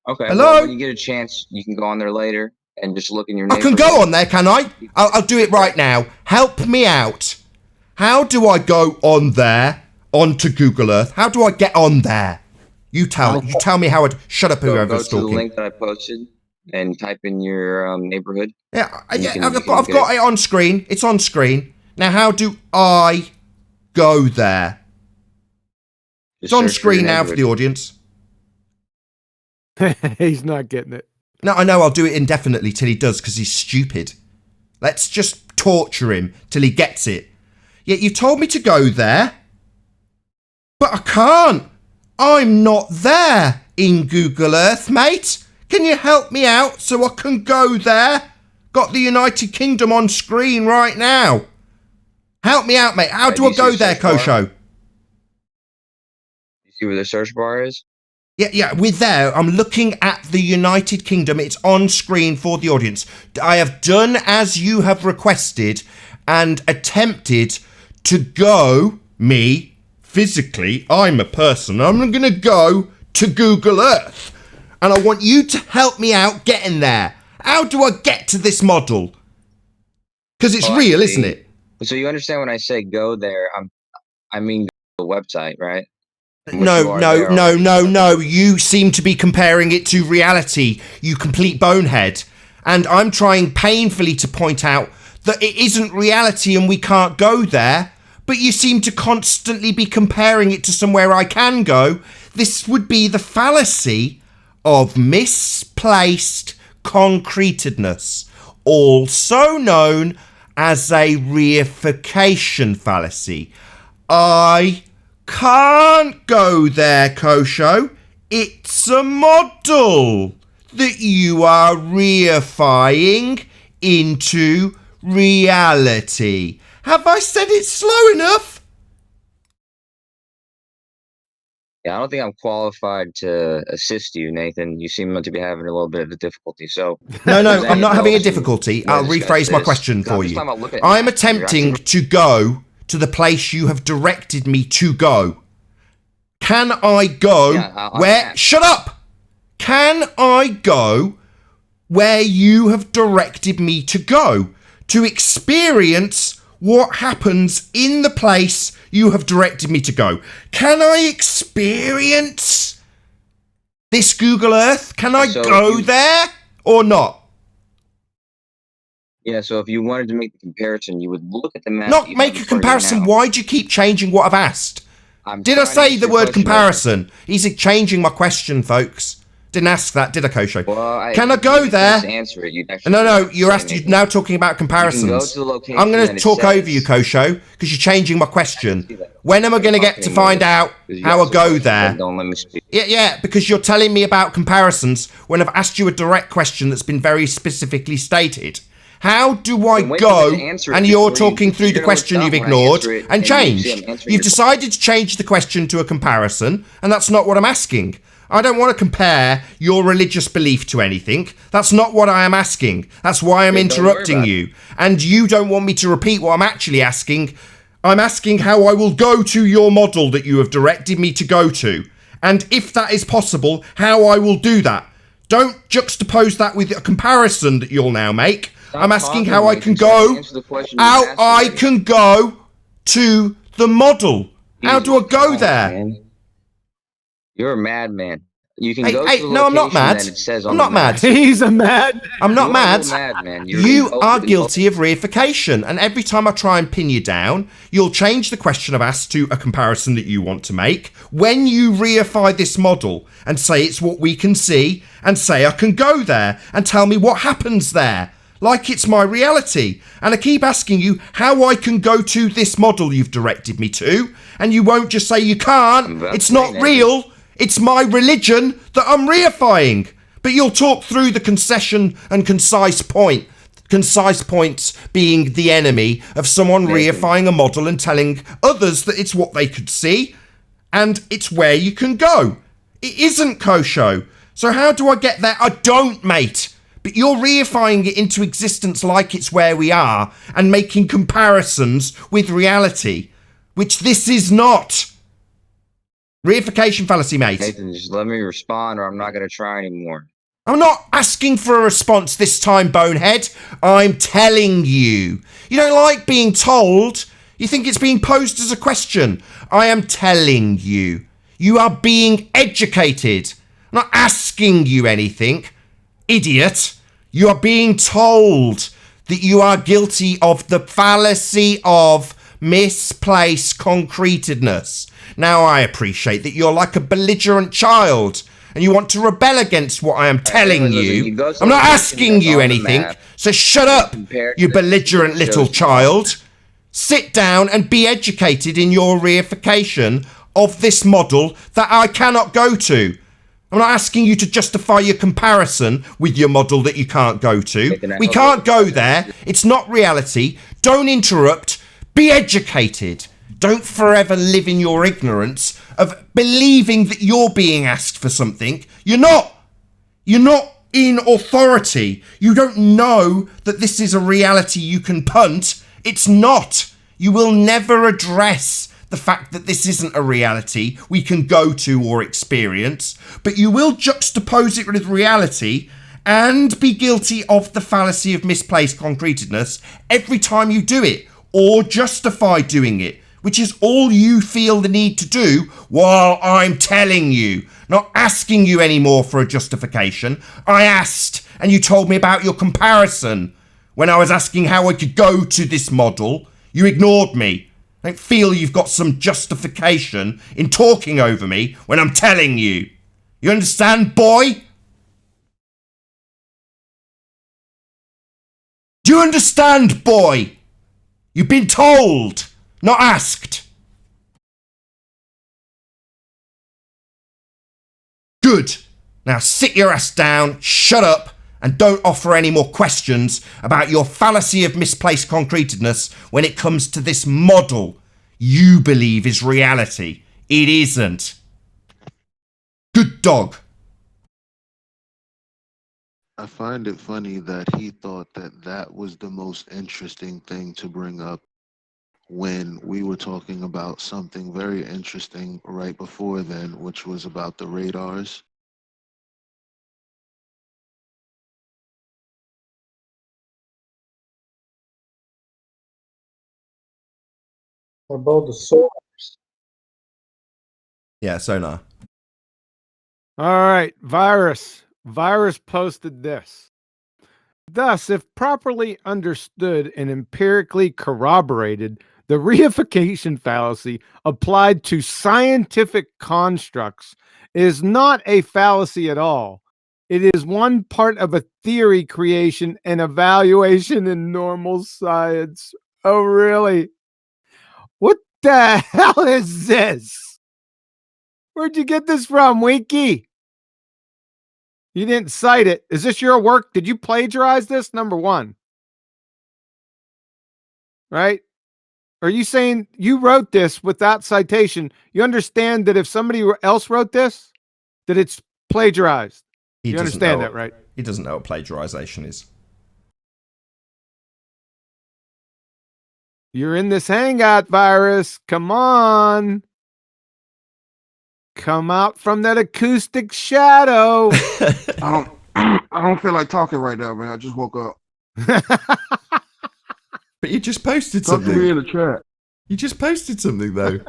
Okay. Hello. Well, when you get a chance, you can go on there later and just look in your. I can go on there, can I? I'll do it right now. Help me out. How do I go on there onto Google Earth? How do I get on there? You tell me how I'd shut up whoever's talking. Go to the link that I posted and type in your neighborhood. Yeah, I've got it on screen. It's on screen. Now, how do I go there? It's on screen now for the audience. He's not getting it. No, I know. I'll do it indefinitely till he does because he's stupid. Let's just torture him till he gets it. Yet you told me to go there, but I can't. I'm not there in Google Earth, mate. Can you help me out so I can go there? Got the United Kingdom on screen right now. Help me out, mate. How do I go there, Kosho? See where the search bar is? Yeah, with there, I'm looking at the United Kingdom. It's on screen for the audience. I have done as you have requested and attempted to go, me, physically, I'm a person, I'm going to go to Google Earth. And I want you to help me out getting there. How do I get to this model? Because it's real, isn't it? So you understand when I say go there, I mean the website, right? No. You seem to be comparing it to reality, you complete bonehead. And I'm trying painfully to point out that it isn't reality and we can't go there. But you seem to constantly be comparing it to somewhere I can go. This would be the fallacy of misplaced concretedness, also known as a reification fallacy. I can't go there, Kosho. It's a model that you are reifying into reality. Have I said it slow enough? Yeah, I don't think I'm qualified to assist you, Nathan. You seem to be having a little bit of a difficulty. So No, I'm not having a difficulty. I'll rephrase my question for you. I'm attempting to go to the place you have directed me to go. Can I go where... Shut up! Can I go where you have directed me to go? To experience what happens in the place you have directed me to go. Can I experience this Google Earth? Can I go there or not? Yeah, so if you wanted to make the comparison, you would look at the map. Not make a comparison. Why do you keep changing what I've asked? Did I say the word comparison? He's changing my question, folks. Didn't ask that, did I, Kosho? Well, can I go there? Answer it. No, you're now talking about comparisons. I'm going to talk over you, Kosho, because you're changing my question. When am I going to get to find out how I go there? Don't let me speak. Yeah, because you're telling me about comparisons when I've asked you a direct question that's been very specifically stated. How do I go? And you're talking through the question you've ignored and changed. You've decided to change the question to a comparison, and that's not what I'm asking. I don't want to compare your religious belief to anything. That's not what I am asking. That's why I'm interrupting you. And you don't want me to repeat what I'm actually asking. I'm asking how I will go to your model that you have directed me to go to. And if that is possible, how I will do that. Don't juxtapose that with a comparison that you'll now make. I'm asking how I can go, how I can go to the model. How do I go there? Man. You're a madman. You can Hey, go hey, to the no, I'm not location mad. that it says on I'm the not map. mad. He's a mad. I'm not You are a mad. little mad, man. You are guilty of reification, and every time I try and pin you down, you'll change the question I've asked to a comparison that you want to make. When you reify this model and say it's what we can see, and say I can go there, and tell me what happens there, like it's my reality. And I keep asking you how I can go to this model you've directed me to, and you won't just say you can't. It's not real. It's my religion that I'm reifying. But you'll talk through the concession and concise point. Concise points being the enemy of someone reifying a model and telling others that it's what they could see and it's where you can go. It isn't Kosho. So how do I get there? I don't, mate. But you're reifying it into existence like it's where we are and making comparisons with reality, which this is not. Reification fallacy, mate. Nathan, just let me respond or I'm not going to try anymore. I'm not asking for a response this time, bonehead. I'm telling you. You don't like being told. You think it's being posed as a question. I am telling you. You are being educated. I'm not asking you anything. Idiot. You are being told that you are guilty of the fallacy of misplaced concretedness. Now, I appreciate that you're like a belligerent child and you want to rebel against what I am telling you. I'm not asking you anything, so shut up, you belligerent little child. Sit down and be educated in your reification of this model that I cannot go to. I'm not asking you to justify your comparison with your model that you can't go to. We can't go there. It's not reality. Don't interrupt. Be educated. Don't forever live in your ignorance of believing that you're being asked for something. You're not. You're not in authority. You don't know that this is a reality you can punt. It's not. You will never address the fact that this isn't a reality we can go to or experience, but you will juxtapose it with reality and be guilty of the fallacy of misplaced concretedness every time you do it, or justify doing it, which is all you feel the need to do while I'm telling you, not asking you anymore for a justification. I asked, and you told me about your comparison. When I was asking how I could go to this model, you ignored me. I don't feel you've got some justification in talking over me when I'm telling you. You understand, boy? Do you understand, boy? You've been told, not asked. Good. Now sit your ass down, shut up, and don't offer any more questions about your fallacy of misplaced concretedness when it comes to this model you believe is reality. It isn't. Good dog. I find it funny that he thought that that was the most interesting thing to bring up when we were talking about something very interesting right before then, which was about the radars. About the sonars. Yeah, Sonar. All right, Virus. Virus posted this. Thus, if properly understood and empirically corroborated, the reification fallacy applied to scientific constructs is not a fallacy at all. It is one part of a theory creation and evaluation in normal science. Oh, really? What the hell is this? Where'd you get this from, Wiki? You didn't cite it. Is this your work? Did you plagiarize this? Number one. Right? Are you saying you wrote this without citation? You understand that if somebody else wrote this, that it's plagiarized. He You doesn't understand know that, right? He doesn't know what plagiarization is. You're in this hangout, Virus. Come on. Come out from that acoustic shadow. I don't feel like talking right now, man. I just woke up. But you just posted Talk to something. me in the chat. You just posted something, though.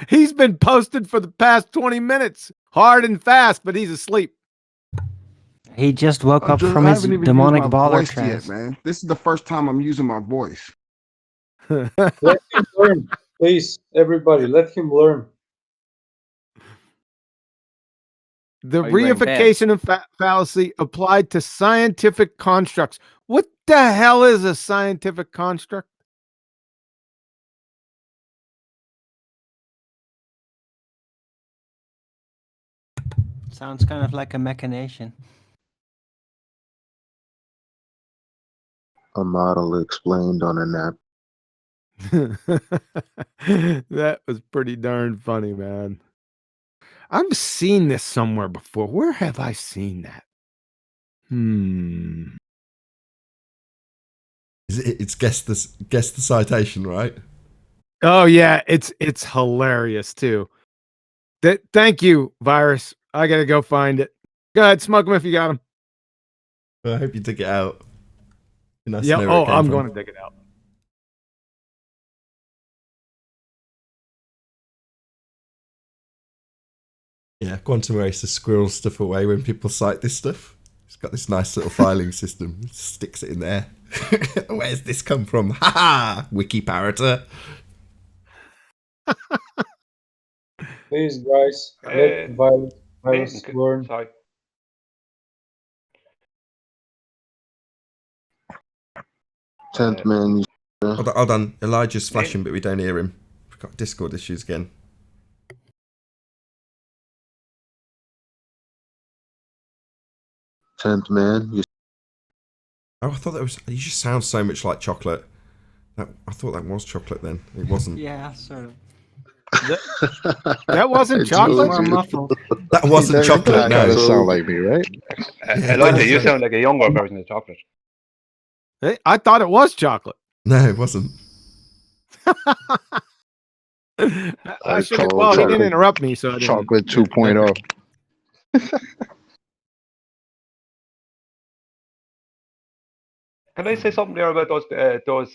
He's been posted for the past 20 minutes, hard and fast, but he's asleep. He just woke up from I his haven't even demonic used my baller voice trance. yet, man. This is the first time I'm using my voice. Let him learn, please, everybody. Let him learn. The Are you wearing reification of fallacy applied to scientific constructs. What the hell is a scientific construct? Sounds kind of like a machination. A model explained on a nap. That was pretty darn funny, man. I've seen this somewhere before. Where have I seen that? It's guess the citation, right? Oh yeah, it's hilarious too. Thank you, Virus. I gotta go find it. Go ahead, smoke them if you got them. Well, I hope you dig it out. Nice Yeah. to know where it Oh, came I'm from. going to dig it out. Yeah, Quantum Racer squirrels stuff away when people cite this stuff. It's got this nice little filing system. It sticks it in there. Where's this come from? Ha ha! Wiki parroter. Please, guys, let virus learn. Sorry. Tenth man. Hold on. Elijah's flashing, but we don't hear him. We've got Discord issues again. Tenth man. Oh, I thought that was. You just sound so much like chocolate. I thought that was chocolate then. It wasn't. Yeah, sort of. That wasn't It's chocolate. more muffled. That wasn't chocolate. No. That sound like me, right? Elijah, you sound like a younger version of chocolate. Hey, I thought it was chocolate. No, it wasn't. I should have. Well, he didn't interrupt me, so I didn't. Chocolate 2.0. Can I say something there about those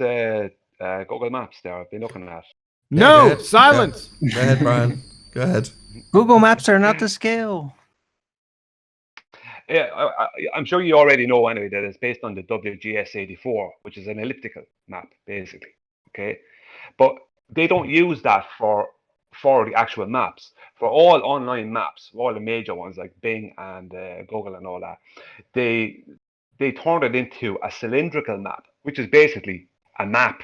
Google Maps there I've been looking at? No, go ahead. silence. Yeah. Go ahead, Brian. Go ahead. Google Maps are not to scale. Yeah, I'm sure you already know anyway that it's based on the WGS84, which is an elliptical map, basically. Okay, but they don't use that for the actual maps. For all online maps, all the major ones like Bing and Google and all that, they turned it into a cylindrical map, which is basically a map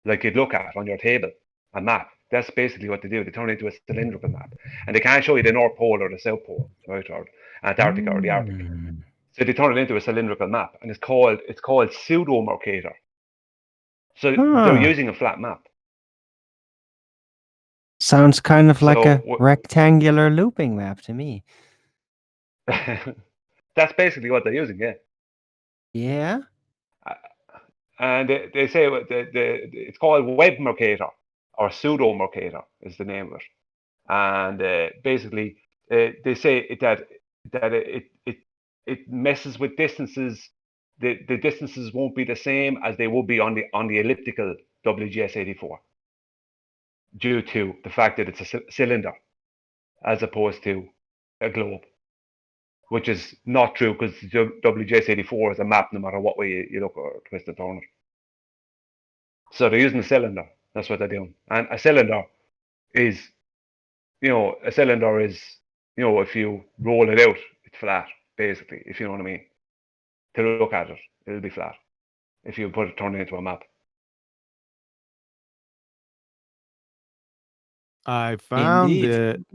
like you'd look at on your table. A map. That's basically what they do. They turn it into a cylindrical map, and they can't show you the North Pole or the South Pole, right, or Antarctica or the Arctic. So they turn it into a cylindrical map, and it's called pseudo Mercator. So they're using a flat map. Sounds kind of like So a rectangular looping map to me. That's basically what they're using, yeah. Yeah. And they say it's called Web Mercator or pseudo Mercator is the name of it. And basically, they say that it messes with distances. The distances won't be the same as they will be on the elliptical WGS84 due to the fact that it's a cylinder as opposed to a globe, which is not true because WGS84 is a map no matter what way you look or twist and turn it. So they're using a cylinder. That's what they're doing. And a cylinder is, if you roll it out, it's flat, basically, if you know what I mean. To look at it, it'll be flat if you turn it into a map. I found Indeed. it.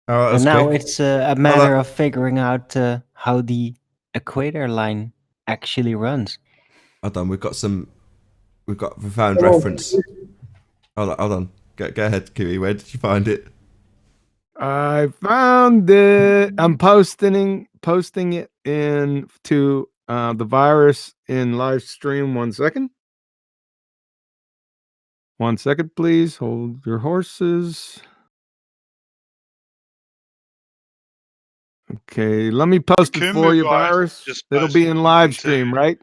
Oh, And now quick. it's a matter of figuring out how the equator line actually runs. Hold on. We found reference. Hold on. Go ahead, Kiwi. Where did you find it? I found it. I'm posting it in to the virus in live stream. 1 second. 1 second, please. Hold your horses. Okay, let me post it for you, virus. It'll be in live stream, right?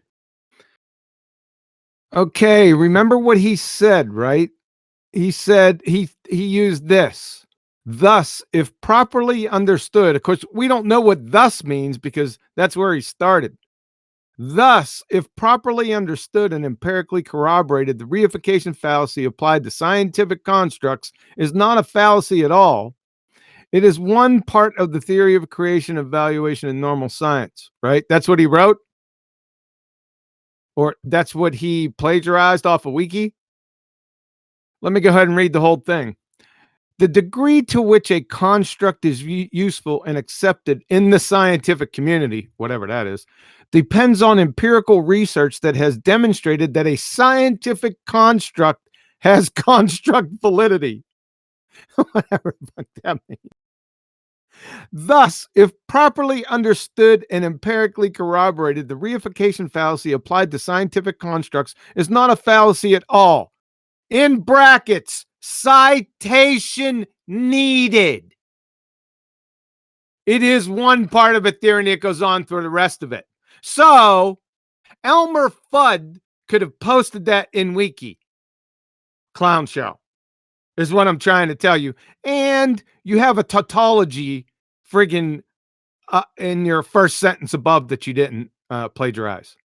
Okay, remember what he said, right? He said he used this. Thus, if properly understood, of course, we don't know what thus means because that's where he started. Thus, if properly understood and empirically corroborated, the reification fallacy applied to scientific constructs is not a fallacy at all. It is one part of the theory of creation, evaluation, and normal science, right? That's what he wrote? Or that's what he plagiarized off a wiki? Let me go ahead and read the whole thing. The degree to which a construct is useful and accepted in the scientific community, whatever that is, depends on empirical research that has demonstrated that a scientific construct has construct validity. Whatever that means. Thus, if properly understood and empirically corroborated, the reification fallacy applied to scientific constructs is not a fallacy at all. In brackets, citation needed. It is one part of a theory and it goes on through the rest of it. So, Elmer Fudd could have posted that in Wiki. Clown show is what I'm trying to tell you. And you have a tautology friggin' in your first sentence above that you didn't plagiarize.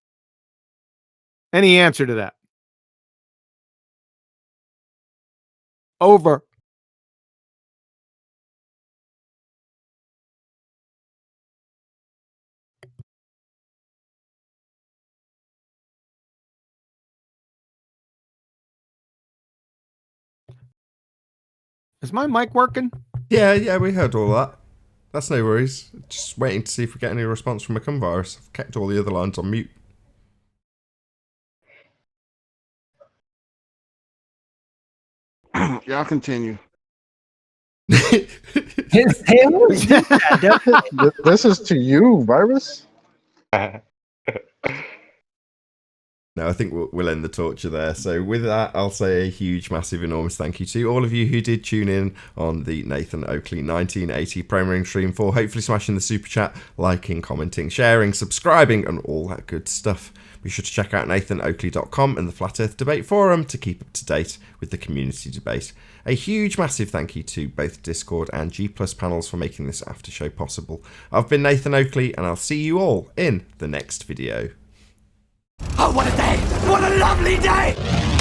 Any answer to that? Over. Is my mic working? Yeah, we heard all that. That's no worries. Just waiting to see if we get any response from a cum virus. I've kept all the other lines on mute. Y'all continue. This is to you, virus. No, I think we'll end the torture there. So with that, I'll say a huge, massive, enormous thank you to all of you who did tune in on the Nathan Oakley 1980 premiering stream for hopefully smashing the super chat, liking, commenting, sharing, subscribing, and all that good stuff. Be sure to check out nathanoakley.com and the Flat Earth Debate Forum to keep up to date with the community debate. A huge, massive thank you to both Discord and G+ panels for making this after show possible. I've been Nathan Oakley, and I'll see you all in the next video. Oh, what a day! What a lovely day!